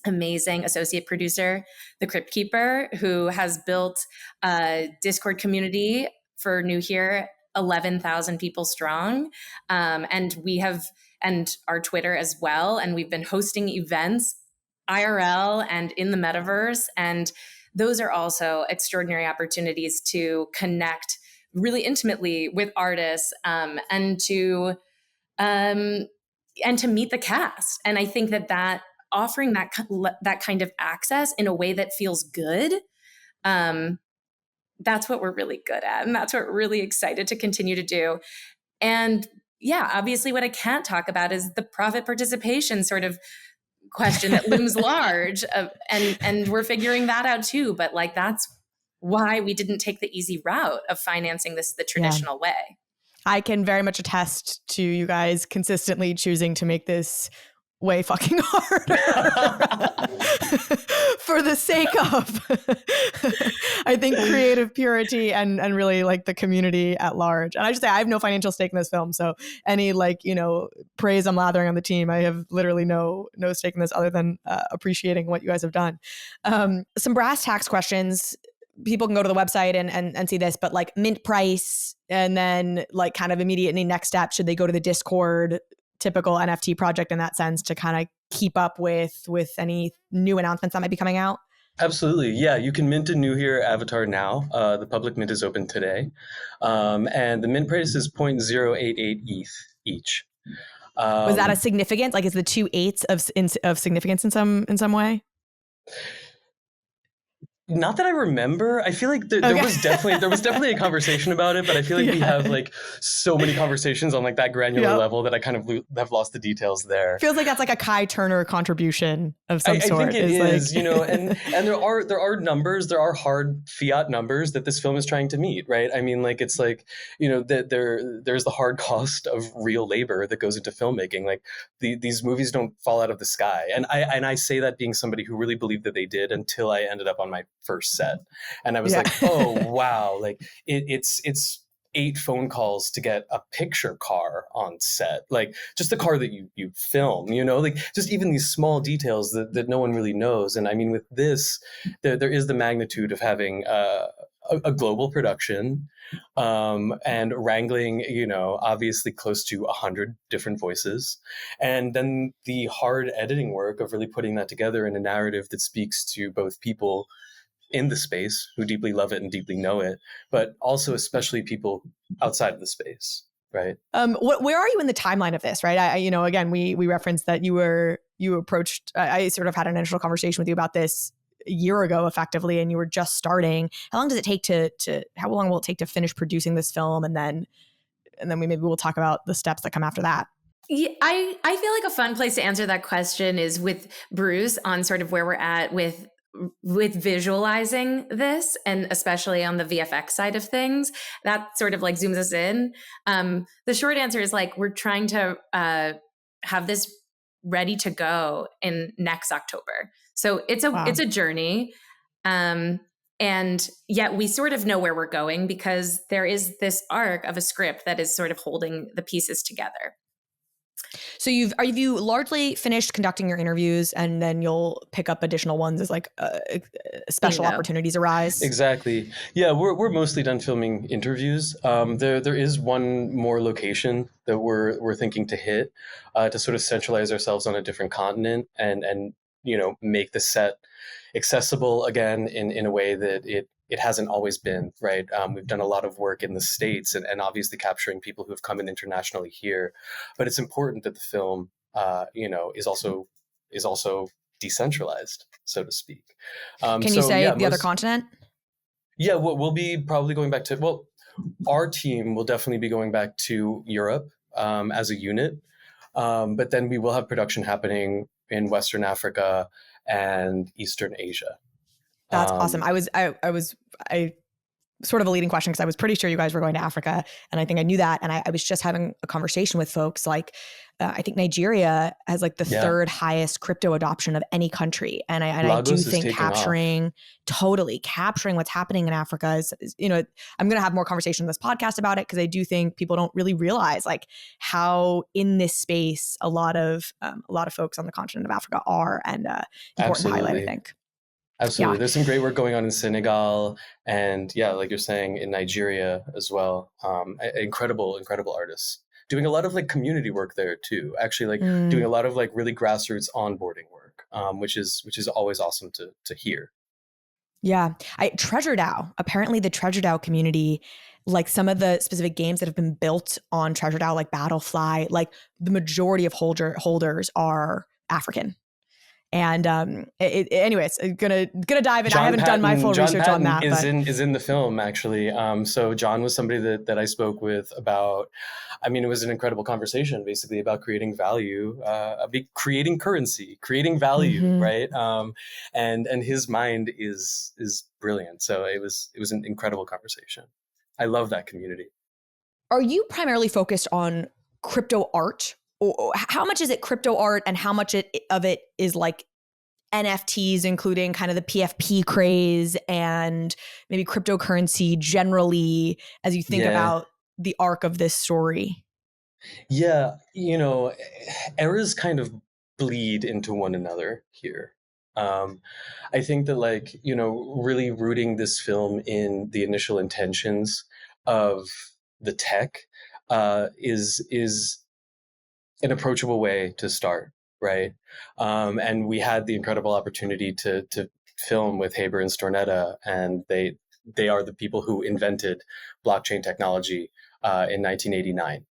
amazing associate producer, the Crypt Keeper, who has built a Discord community for New Here, 11,000 people strong. And our Twitter as well. And we've been hosting events IRL and in the metaverse. And those are also extraordinary opportunities to connect really intimately with artists and to meet the cast. And I think that offering that kind of access in a way that feels good, that's what we're really good at. And that's what we're really excited to continue to do. And yeah, obviously what I can't talk about is the profit participation sort of question that looms large. And we're figuring that out too. But like, that's why we didn't take the easy route of financing this the traditional way. I can very much attest to you guys consistently choosing to make this way fucking hard for the sake of, I think, creative purity and really like the community at large. And I just say I have no financial stake in this film. So any praise I'm lathering on the team, I have literally no stake in this other than appreciating what you guys have done. Some brass tacks questions. People can go to the website and see this, but like mint price and then like kind of immediate any next step, should they go to the Discord, typical NFT project in that sense to kind of keep up with any new announcements that might be coming out? Absolutely. Yeah, you can mint a New Here avatar now. The public mint is open today. And the mint price is 0.088 ETH each. Was that a significance? Like, is the 2 8s of significance in some way? Not that I remember. I feel like there was definitely a conversation about it, but I feel like we have like so many conversations on like that granular level that I kind of have lost the details there. Feels like that's like a Kai Turner contribution of some sort. I think it is, and there are numbers, there are hard fiat numbers that this film is trying to meet, right? I mean, like it's like, that there's the hard cost of real labor that goes into filmmaking. Like these movies don't fall out of the sky, and I say that being somebody who really believed that they did until I ended up on my first set, and I was like, oh wow, like it's 8 phone calls to get a picture car on set, like just the car that you film, like just even these small details that no one really knows. And I mean, with this, there is the magnitude of having a global production and wrangling, obviously close to 100 different voices. And then the hard editing work of really putting that together in a narrative that speaks to both people in the space who deeply love it and deeply know it, but also especially people outside of the space, right? Where are you in the timeline of this, right? Again, we referenced that you approached, I sort of had an initial conversation with you about this a year ago, effectively, and you were just starting. How long does it take how long will it take to finish producing this film? And then maybe we'll talk about the steps that come after that. Yeah, I feel like a fun place to answer that question is with Bruce on sort of where we're at with visualizing this, and especially on the VFX side of things, that sort of like zooms us in. The short answer is like, we're trying to have this ready to go in next October. So it's a journey. And yet we sort of know where we're going because there is this arc of a script that is sort of holding the pieces together. So are you largely finished conducting your interviews, and then you'll pick up additional ones as like special opportunities arise? Exactly. Yeah, we're mostly done filming interviews. There is one more location that we're thinking to hit to sort of centralize ourselves on a different continent and make the set accessible again in a way that it hasn't always been, right? We've done a lot of work in the States and obviously capturing people who have come in internationally here. But it's important that the film, is also decentralized, so to speak. Can you say the other continent? Yeah, we'll be probably going back to, well, our team will definitely be going back to Europe as a unit, but then we will have production happening in Western Africa and Eastern Asia. That's awesome. I sort of a leading question because I was pretty sure you guys were going to Africa, and I think I knew that. And I was just having a conversation with folks like, I think Nigeria has like the third highest crypto adoption of any country. And I do think capturing what's happening in Africa is, you know, I'm going to have more conversation in this podcast about it because I do think people don't really realize like how in this space a lot of folks on the continent of Africa are, and important to highlight, I think. Absolutely. Yeah. There's some great work going on in Senegal and like you're saying, in Nigeria as well. Incredible artists doing a lot of like community work there too. Actually, like doing a lot of like really grassroots onboarding work, which is always awesome to hear. Yeah. Treasure DAO, apparently the Treasure DAO community, like some of the specific games that have been built on Treasure DAO, like Battlefly, like the majority of holders are African. And anyways, gonna dive in. I haven't done my full research on that. Is in the film actually. So John was somebody that I spoke with about. I mean, it was an incredible conversation, basically about creating value, creating currency, creating value, right? And his mind is brilliant. So it was an incredible conversation. I love that community. Are you primarily focused on crypto art? Or how much is it crypto art and how much of it is like NFTs, including kind of the PFP craze and maybe cryptocurrency generally, as you think about the arc of this story? Yeah, you know, eras kind of bleed into one another here. I think that, like, you know, really rooting this film in the initial intentions of the tech is an approachable way to start, right? And we had the incredible opportunity to film with Haber and Stornetta, and they are the people who invented blockchain technology in 1989.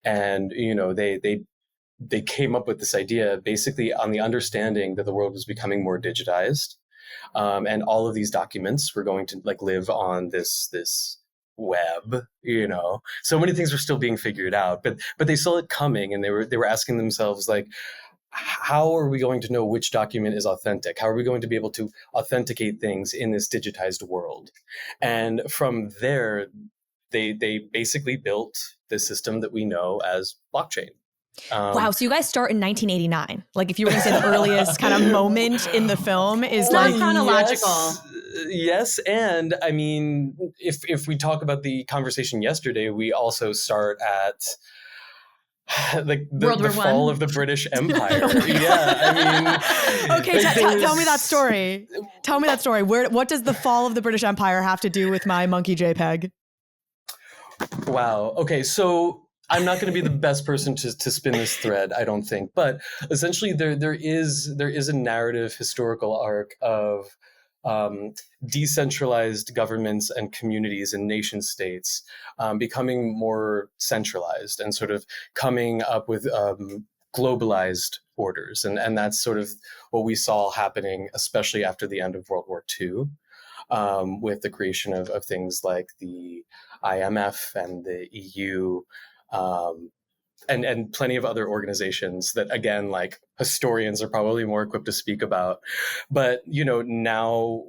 And you know, they came up with this idea basically on the understanding that the world was becoming more digitized, and all of these documents were going to like live on this web, you know. So many things were still being figured out, but they saw it coming, and they were asking themselves, like, how are we going to know which document is authentic? How are we going to be able to authenticate things in this digitized world? And from there, they basically built the system that we know as blockchain. Wow, so you guys start in 1989. Like, if you were going to say the earliest kind of moment in the film is not chronological. Yes, and I mean, if we talk about the conversation yesterday, we also start at like the fall of the British Empire. Okay, tell me that story. Tell me that story. What does the fall of the British Empire have to do with my monkey JPEG? Wow. Okay, so I'm not going to be the best person to spin this thread, I don't think. But essentially, there is a narrative historical arc of decentralized governments and communities and nation states becoming more centralized and sort of coming up with globalized orders. And that's sort of what we saw happening, especially after the end of World War II, with the creation of things like the IMF and the EU, and plenty of other organizations that, again, like historians are probably more equipped to speak about. But, you know, now,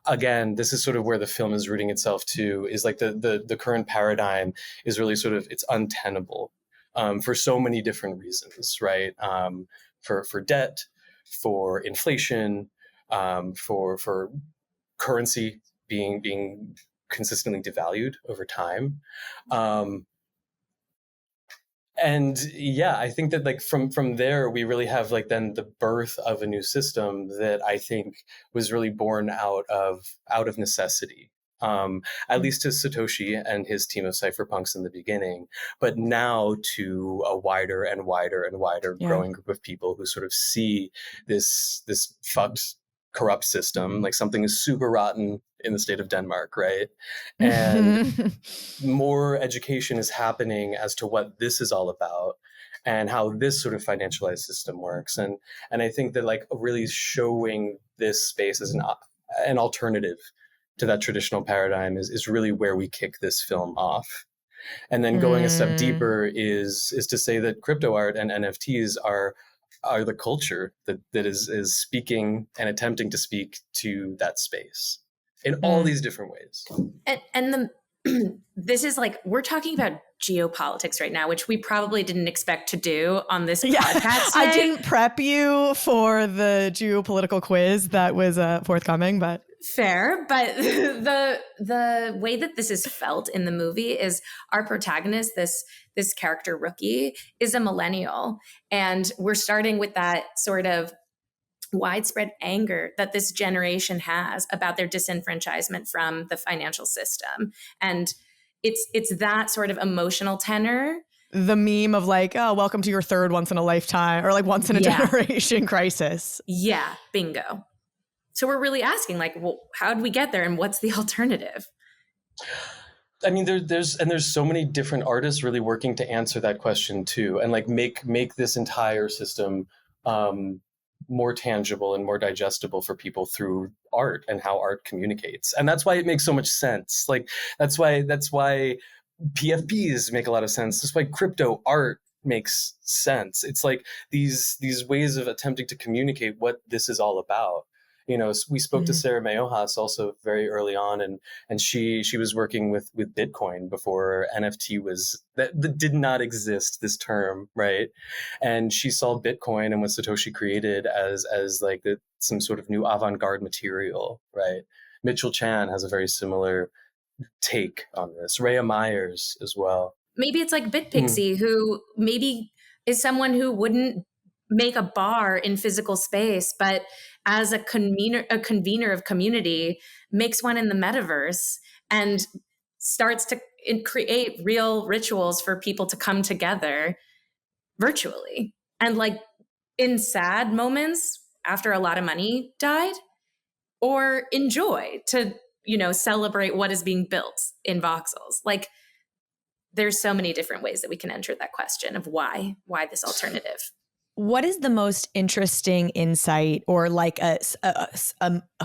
again, this is sort of where the film is rooting itself to, is like the current paradigm is really sort of, it's untenable for so many different reasons, right? For debt, for inflation, for currency being consistently devalued over time. And yeah, I think that like from there, we really have like then the birth of a new system that I think was really born out of necessity, at least to Satoshi and his team of cypherpunks in the beginning, but now to a wider and wider and wider growing group of people who sort of see this fucked, corrupt system, like something is super rotten in the state of Denmark, right? And more education is happening as to what this is all about. and how this sort of financialized system works. And I think that like really showing this space as an alternative to that traditional paradigm is really where we kick this film off. And then going a step deeper is to say that crypto art and NFTs are the culture that is speaking and attempting to speak to that space in all these different ways. And this is like, we're talking about geopolitics right now, which we probably didn't expect to do on this podcast today. I didn't prep you for the geopolitical quiz that was forthcoming, but fair. But the way that this is felt in the movie is our protagonist, this character Rookie, is a millennial, and we're starting with that sort of widespread anger that this generation has about their disenfranchisement from the financial system. And it's that sort of emotional tenor. The meme of like, oh, welcome to your third once in a lifetime, or like once in a generation crisis. Yeah, bingo. So we're really asking, like, well, how did we get there, and what's the alternative? I mean, there's so many different artists really working to answer that question too, and like make this entire system more tangible and more digestible for people through art and how art communicates. And that's why it makes so much sense. Like that's why PFPs make a lot of sense. That's why crypto art makes sense. It's like these ways of attempting to communicate what this is all about. You know, we spoke to Sarah Mayohas also very early on, and she was working with Bitcoin before NFT that did not exist, this term, right? And she saw Bitcoin and what Satoshi created as like some sort of new avant-garde material, right? Mitchell Chan has a very similar take on this. Rhea Myers as well. Maybe it's like BitPixie, who maybe is someone who wouldn't make a bar in physical space, but as a convener of community, makes one in the metaverse and starts to create real rituals for people to come together virtually. And like in sad moments after a lot of money died, or enjoy to, celebrate what is being built in voxels. Like there's so many different ways that we can enter that question of why this alternative. What is the most interesting insight, or like a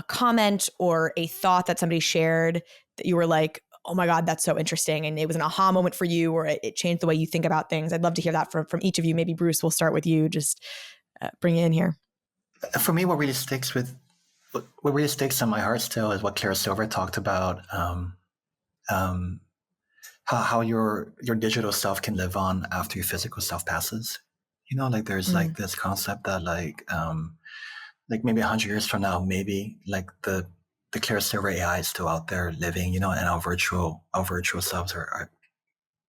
comment or a thought that somebody shared that you were like, oh my God, that's so interesting, and it was an aha moment for you, or it changed the way you think about things? I'd love to hear that from each of you. Maybe Bruce, we'll start with you. Just bring it in here. For me, what really sticks in my heart still is what Clara Silver talked about. How your digital self can live on after your physical self passes. Like there's like this concept that like maybe 100 years from now, maybe like the Clara Silver AI is still out there living, and our virtual selves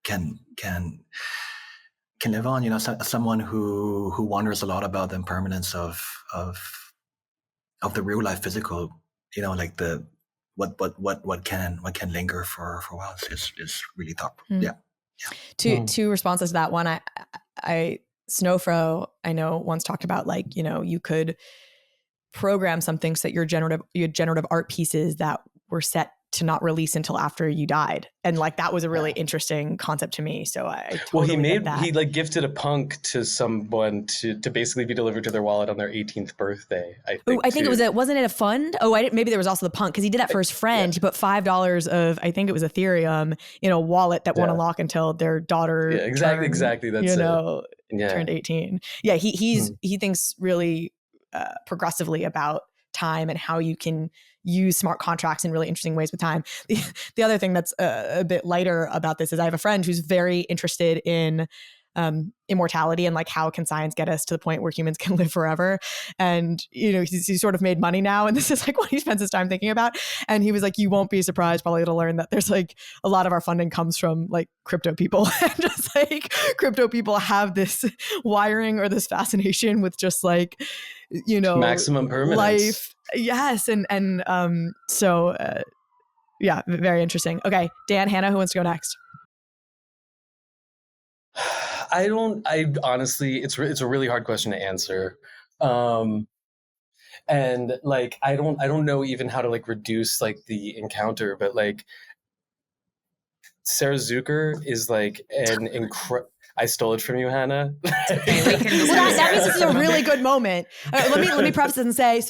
can live on. Someone who wonders a lot about the impermanence of the real life physical. Like the what can linger for a while is really thoughtful. Yeah. Two responses to that. One, I Snowfro, I know, once talked about like, you could program something so that your generative art pieces that were set to not release until after you died. And like, that was a really interesting concept to me. So I totally he like gifted a punk to someone to basically be delivered to their wallet on their 18th birthday. I think wasn't it a fund? Oh, maybe there was also the punk, because he did that for his friend. He put $5 of, I think it was Ethereum, in a wallet that won't unlock until their daughter. Yeah, exactly. That's turned 18. Yeah, he thinks really progressively about time and how you can use smart contracts in really interesting ways with time. The other thing that's a bit lighter about this is I have a friend who's very interested in immortality and like how can science get us to the point where humans can live forever. And he's sort of made money now, and this is like what he spends his time thinking about. And he was like, you won't be surprised probably to learn that there's like a lot of our funding comes from like crypto people. And just like crypto people have this wiring or this fascination with just like maximum permanence life. Yes. So very interesting. Okay, Dan, Hannah, who wants to go next? I honestly, it's a really hard question to answer. And like, I don't know even how to like reduce like the encounter, but like Sarah Zucker is like I stole it from you, Hannah. Okay, we can well, that means this is a really good moment. Let me preface this and say,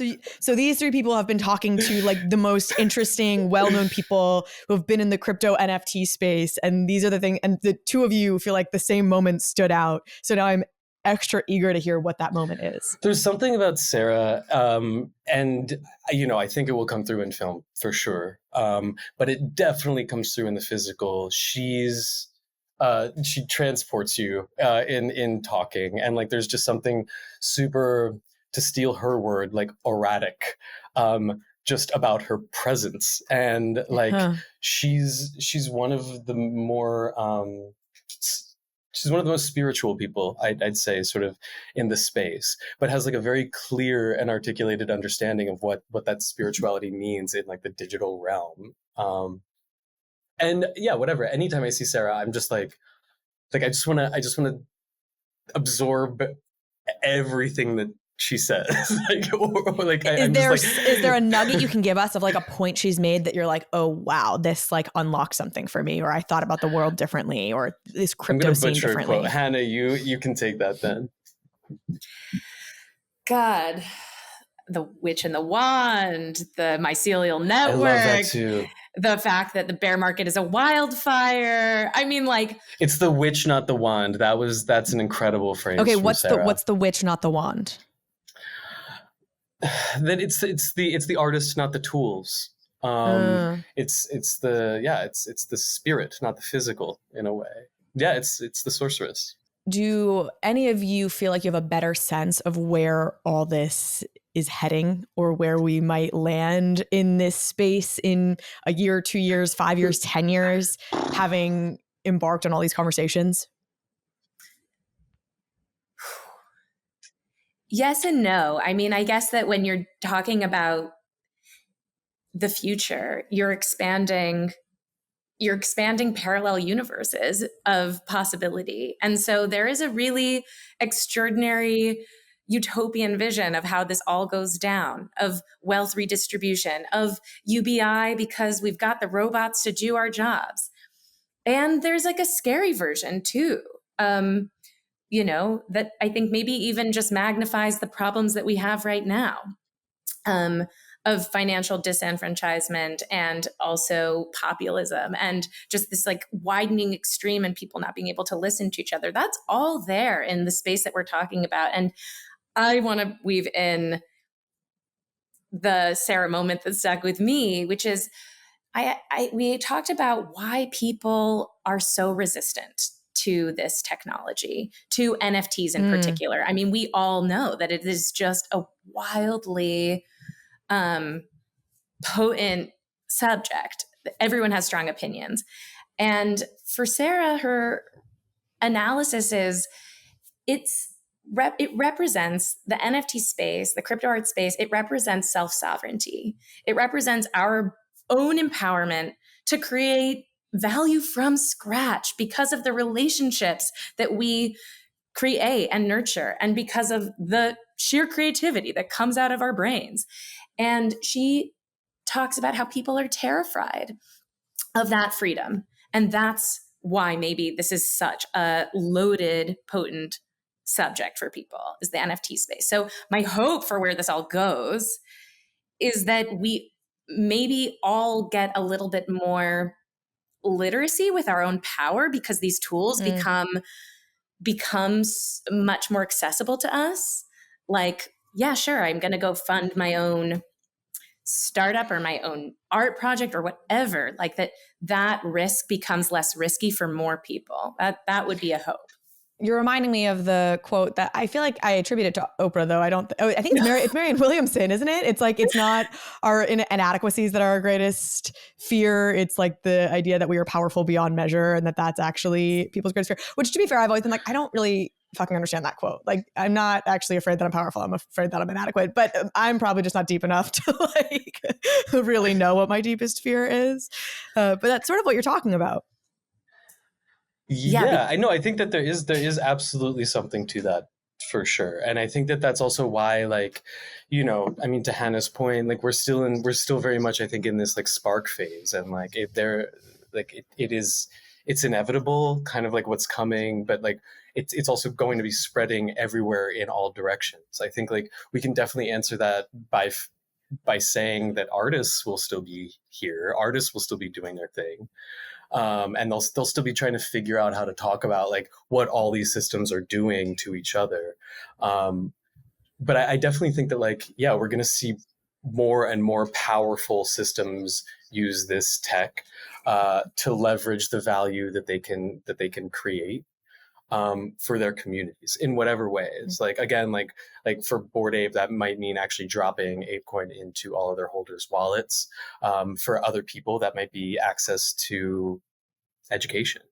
so these three people have been talking to like the most interesting, well-known people who have been in the crypto NFT space, and these are the things. And the two of you feel like the same moment stood out. So now I'm extra eager to hear what that moment is. There's something about Sarah, and I think it will come through in film for sure. But it definitely comes through in the physical. She transports you in talking, and like there's just something super, to steal her word, like erratic, just about her presence, and like she's one of the more she's one of the most spiritual people, I'd say, sort of in the space, but has like a very clear and articulated understanding of what that spirituality means in like the digital realm. And yeah, whatever. Anytime I see Sarah, I'm just like I just want to absorb everything that she says. Is there a nugget you can give us of like a point she's made that you're like, oh wow, this like unlocked something for me, or I thought about the world differently, or this crypto scene differently? Quote. Hannah, you can take that then. God, the witch and the wand, the mycelial network. I love that too. The fact that the bear market is a wildfire. I mean, like, it's the witch, not the wand. That's an incredible phrase. Okay, what's the witch, not the wand? That it's the artist, not the tools. It's the spirit, not the physical, in a way. Yeah, it's the sorceress. Do any of you feel like you have a better sense of where all this is heading, or where we might land in this space in a year, 2 years, 5 years, 10 years, having embarked on all these conversations? Yes and no. I mean, I guess that when you're talking about the future, you're expanding parallel universes of possibility. And so there is a really extraordinary utopian vision of how this all goes down, of wealth redistribution, of UBI, because we've got the robots to do our jobs. And there's like a scary version too. That I think maybe even just magnifies the problems that we have right now, of financial disenfranchisement and also populism and just this like widening extreme and people not being able to listen to each other. That's all there in the space that we're talking about. And I want to weave in the Sarah moment that stuck with me, which is we talked about why people are so resistant to this technology, to NFTs in particular. I mean, we all know that it is just a wildly potent subject. Everyone has strong opinions. And for Sarah, her analysis is it represents the NFT space, the crypto art space. It represents self-sovereignty. It represents our own empowerment to create value from scratch because of the relationships that we create and nurture, and because of the sheer creativity that comes out of our brains. And she talks about how people are terrified of that freedom. And that's why maybe this is such a loaded, potent subject for people, is the NFT space. So my hope for where this all goes is that we maybe all get a little bit more literacy with our own power, because these tools becomes much more accessible to us. Like, yeah, sure, I'm going to go fund my own startup or my own art project or whatever. Like that risk becomes less risky for more people. That would be a hope. You're reminding me of the quote that I feel like I attribute it to Oprah, though. I think it's Marianne Williamson, isn't it? It's like, it's not our inadequacies that are our greatest fear. It's like the idea that we are powerful beyond measure, and that's actually people's greatest fear. Which, to be fair, I've always been like, I don't really fucking understand that quote. Like, I'm not actually afraid that I'm powerful. I'm afraid that I'm inadequate, but I'm probably just not deep enough to like really know what my deepest fear is. But that's sort of what you're talking about. Yeah, I know. I think that there is absolutely something to that, for sure. And I think that that's also why, like, I mean, to Hannah's point, like we're still very much, I think, in this like spark phase, and like it is it's inevitable, kind of like what's coming, but like it's also going to be spreading everywhere in all directions. I think like we can definitely answer that by saying that artists will still be here, artists will still be doing their thing, and they'll still be trying to figure out how to talk about like what all these systems are doing to each other. But I definitely think that like, yeah, we're going to see more and more powerful systems use this tech to leverage the value that they can create for their communities in whatever ways. Like again, like for Bored Ape, that might mean actually dropping ApeCoin into all of their holders' wallets. For other people, that might be access to education.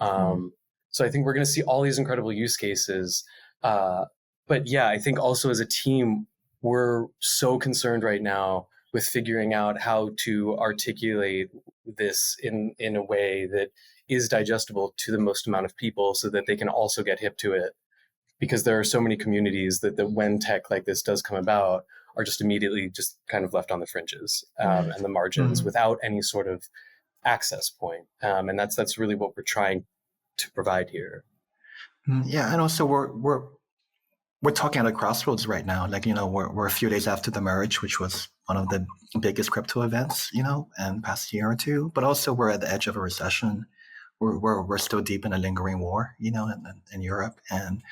So I think we're going to see all these incredible use cases. But yeah, I think also as a team, we're so concerned right now with figuring out how to articulate this in a way that is digestible to the most amount of people so that they can also get hip to it. Because there are so many communities that when tech like this does come about are just immediately just kind of left on the fringes and the margins without any sort of access point. And that's really what we're trying to provide here. Yeah, and also we're talking at a crossroads right now. Like, we're a few days after the merge, which was one of the biggest crypto events, in past year or two. But also we're at the edge of a recession. We're still deep in a lingering war, in Europe. And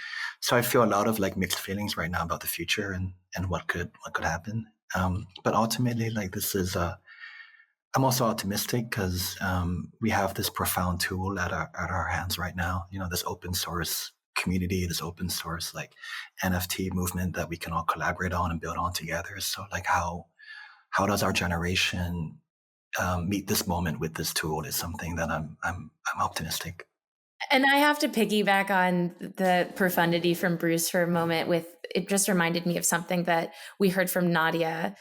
so I feel a lot of like mixed feelings right now about the future and what could happen. But ultimately, like this is I'm also optimistic because we have this profound tool at our hands right now. This open source community, this open source like NFT movement that we can all collaborate on and build on together. So like how does our generation meet this moment with this tool is something that I'm optimistic. And I have to piggyback on the profundity from Bruce for a moment. It just reminded me of something that we heard from Nadia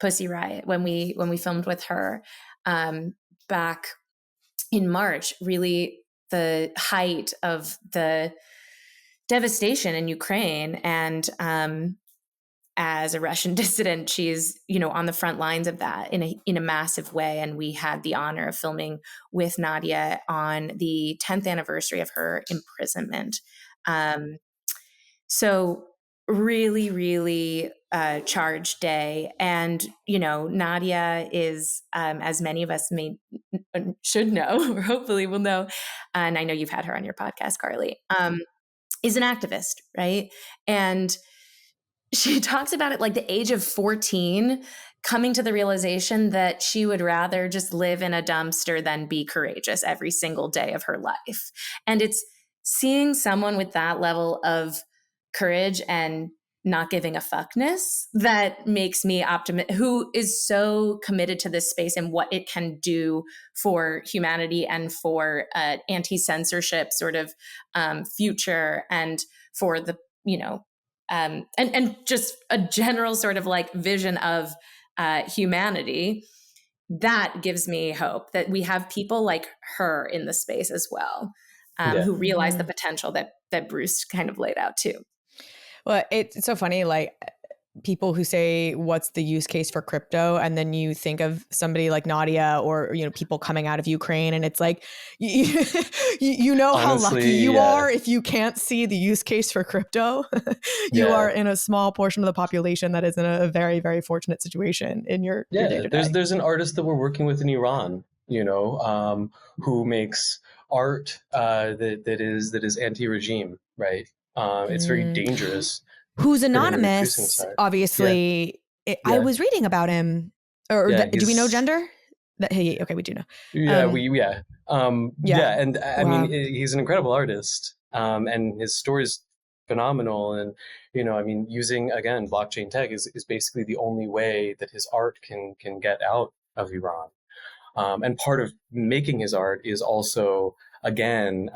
Pussy Riot when we filmed with her back in March. Really, the height of the devastation in Ukraine, and as a Russian dissident, she's on the front lines of that in a massive way. And we had the honor of filming with Nadia on the 10th anniversary of her imprisonment. So really, really charged day. And Nadia is, as many of us should know, or hopefully will know, and I know you've had her on your podcast, Carly, is an activist, right? And she talks about it like the age of 14, coming to the realization that she would rather just live in a dumpster than be courageous every single day of her life. And it's seeing someone with that level of courage and not giving a fuckness that makes me optimistic, who is so committed to this space and what it can do for humanity and for anti-censorship sort of future, and for the, and just a general sort of like vision of humanity. That gives me hope that we have people like her in the space as well, who realize the potential that Bruce kind of laid out too. Well, it's so funny, like people who say, what's the use case for crypto? And then you think of somebody like Nadia or, people coming out of Ukraine, and it's like, you know, honestly, how lucky you are if you can't see the use case for crypto. You are in a small portion of the population that is in a very, very fortunate situation in your day-to-day. There's an artist that we're working with in Iran, who makes art that is anti-regime, right? It's very dangerous. Who's anonymous, obviously. I was reading about him. Or do we know gender? Okay, we do know. And I mean, he's an incredible artist, and his story's phenomenal. And using again blockchain tech is basically the only way that his art can get out of Iran. And part of making his art is also again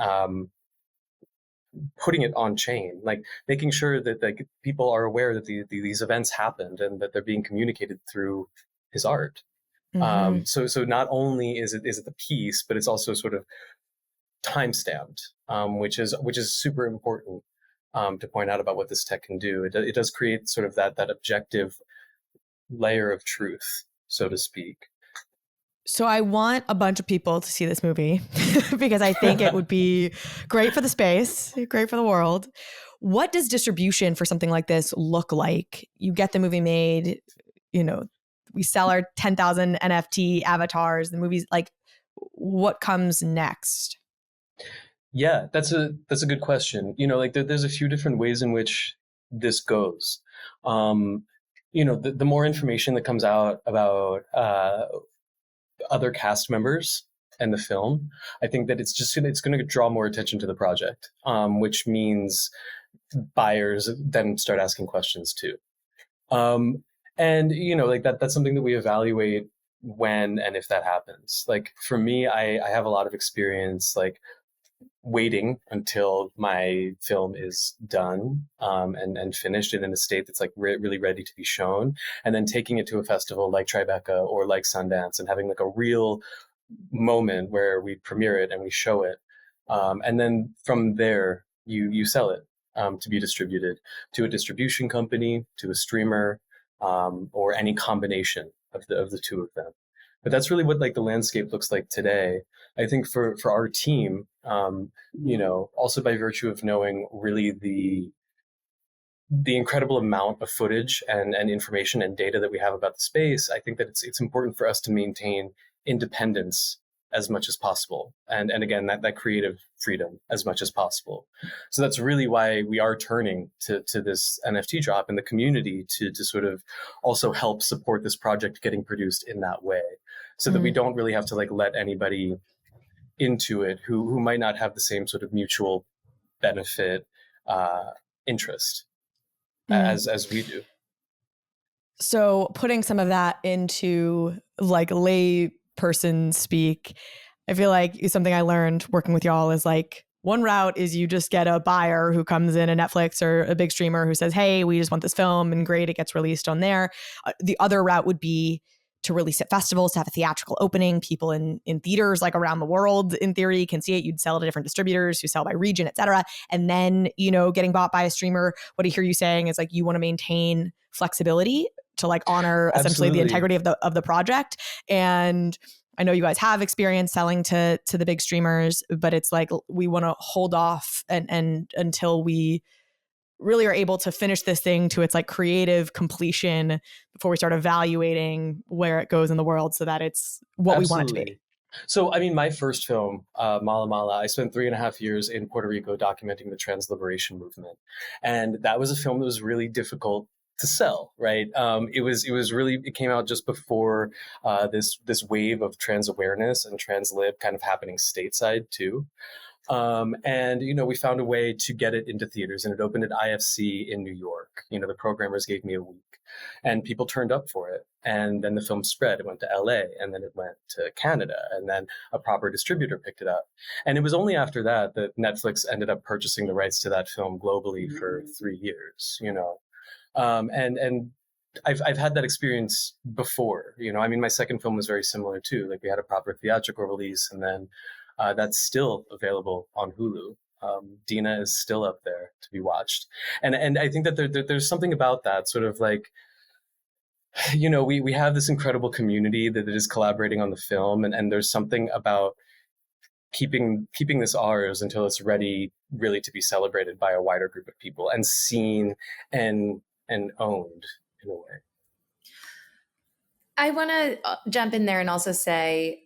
putting it on chain, like making sure that like people are aware that these events happened and that they're being communicated through his art. So not only is it the piece, but it's also sort of time stamped, which is super important to point out about what this tech can do. It does create sort of that objective layer of truth, so to speak. So I want a bunch of people to see this movie because I think it would be great for the space, great for the world. What does distribution for something like this look like? You get the movie made, we sell our 10,000 NFT avatars, the movie's like, what comes next? Yeah, that's a good question. Like there's a few different ways in which this goes. The more information that comes out about other cast members and the film, I think that it's going to draw more attention to the project, which means buyers then start asking questions too. And like that's something that we evaluate when and if that happens. Like for me, I have a lot of experience like waiting until my film is done and finished and in a state that's like really ready to be shown, and then taking it to a festival like Tribeca or like Sundance and having like a real moment where we premiere it and we show it, and then from there you sell it to be distributed to a distribution company, to a streamer, or any combination of the two of them. But that's really what like the landscape looks like today. I think for our team, also by virtue of knowing really the incredible amount of footage and information and data that we have about the space, I think that it's important for us to maintain independence as much as possible. And again, that creative freedom as much as possible. So that's really why we are turning to this NFT drop in the community to sort of also help support this project getting produced in that way, so that we don't really have to like let anybody into it who might not have the same sort of mutual benefit interest as we do. So putting some of that into like lay person speak, I feel like something I learned working with y'all is like one route is you just get a buyer who comes in, a Netflix or a big streamer who says, hey, we just want this film, and great, it gets released on there. The other route would be to release at festivals, to have a theatrical opening. People in theaters like around the world, in theory, can see it. You'd sell to different distributors who sell by region, et cetera. And then, getting bought by a streamer. What I hear you saying is like you want to maintain flexibility to like honor essentially the integrity of the project. And I know you guys have experience selling to the big streamers, but it's like we want to hold off and until we really are able to finish this thing to its like creative completion before we start evaluating where it goes in the world, so that it's what we want it to be. So, I mean, my first film, Mala Mala, I spent 3.5 years in Puerto Rico documenting the trans liberation movement. And that was a film that was really difficult to sell, right? It came out just before this wave of trans awareness and trans lib kind of happening stateside too. And we found a way to get it into theaters, and it opened at IFC in New York. The programmers gave me a week, and people turned up for it. And then the film spread. It went to LA, and then it went to Canada, and then a proper distributor picked it up. And it was only after that Netflix ended up purchasing the rights to that film globally for 3 years. And I've had that experience before. I mean, my second film was very similar too. Like we had a proper theatrical release, and then that's still available on Hulu. Dina is still up there to be watched. And I think that there's something about that sort of like, we have this incredible community that is collaborating on the film. And there's something about keeping this ours until it's ready really to be celebrated by a wider group of people and seen and owned in a way. I want to jump in there and also say,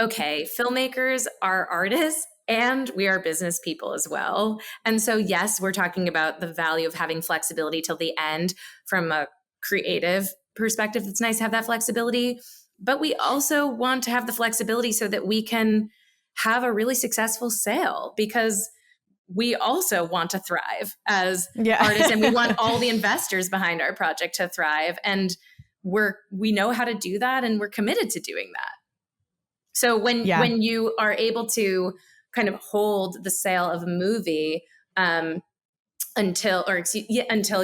okay, filmmakers are artists and we are business people as well. And so, yes, we're talking about the value of having flexibility till the end from a creative perspective. It's nice to have that flexibility, but we also want to have the flexibility so that we can have a really successful sale, because we also want to thrive as artists, and we want all the investors behind our project to thrive. And we know how to do that, and we're committed to doing that. So when you are able to kind of hold the sale of a movie until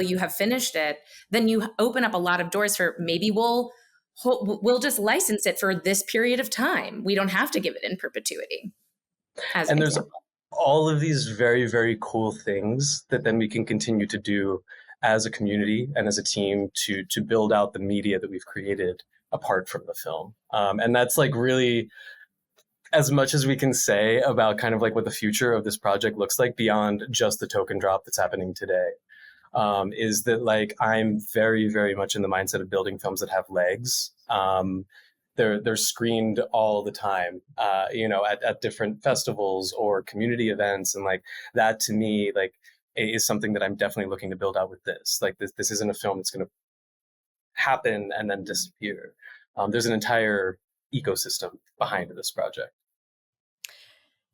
you have finished it, then you open up a lot of doors for maybe we'll just license it for this period of time. We don't have to give it in perpetuity. And there's all of these very, very cool things that then we can continue to do as a community and as a team to build out the media that we've created apart from the film. And that's like really as much as we can say about kind of like what the future of this project looks like beyond just the token drop that's happening today. Is that like I'm very, very much in the mindset of building films that have legs. They're screened all the time, at different festivals or community events, and like that to me like is something that I'm definitely looking to build out with this. Like this isn't a film that's going to happen and then disappear. There's an entire ecosystem behind this project.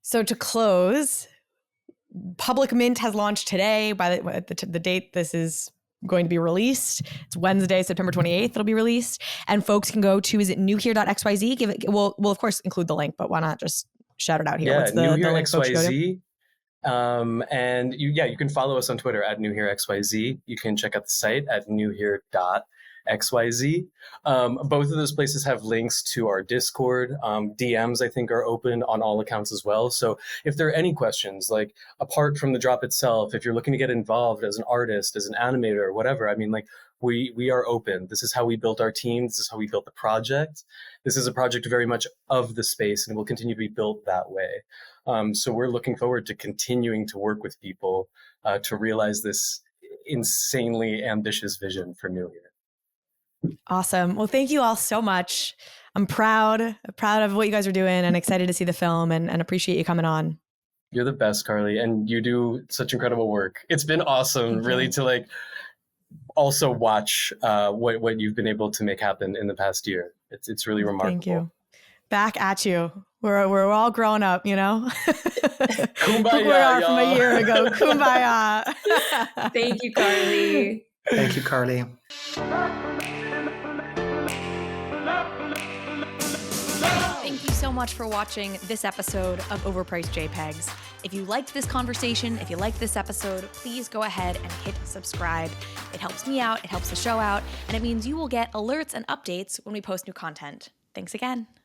So to close, Public Mint has launched today. By the date this is going to be released, it's Wednesday, September 28th. It'll be released, and folks can go to, is it newhere.xyz? We'll of course include the link, but why not just shout it out here? Yeah, what's the link folks go to? And you can follow us on Twitter at newherexyz. You can check out the site at newhere.xyz. Both of those places have links to our Discord. DMs, I think, are open on all accounts as well. So if there are any questions, like apart from the drop itself, if you're looking to get involved as an artist, as an animator, or whatever, I mean, like we are open. This is how we built our team. This is how we built the project. This is a project very much of the space, and will continue to be built that way. So we're looking forward to continuing to work with people to realize this insanely ambitious vision for New Here. Awesome. Well, thank you all so much. I'm proud of what you guys are doing and excited to see the film and appreciate you coming on. You're the best, Carly, and you do such incredible work. It's been awesome, really, to like also watch what you've been able to make happen in the past year. It's really remarkable. Thank you. Back at you. We're all grown up, you know? Kumbaya, we are y'all. from a year ago. Kumbaya. Thank you, Carly. Thank you, Carly. Thank you so much for watching this episode of Overpriced JPEGs. If you liked this conversation, if you liked this episode, please go ahead and hit subscribe. It helps me out, it helps the show out, and it means you will get alerts and updates when we post new content. Thanks again.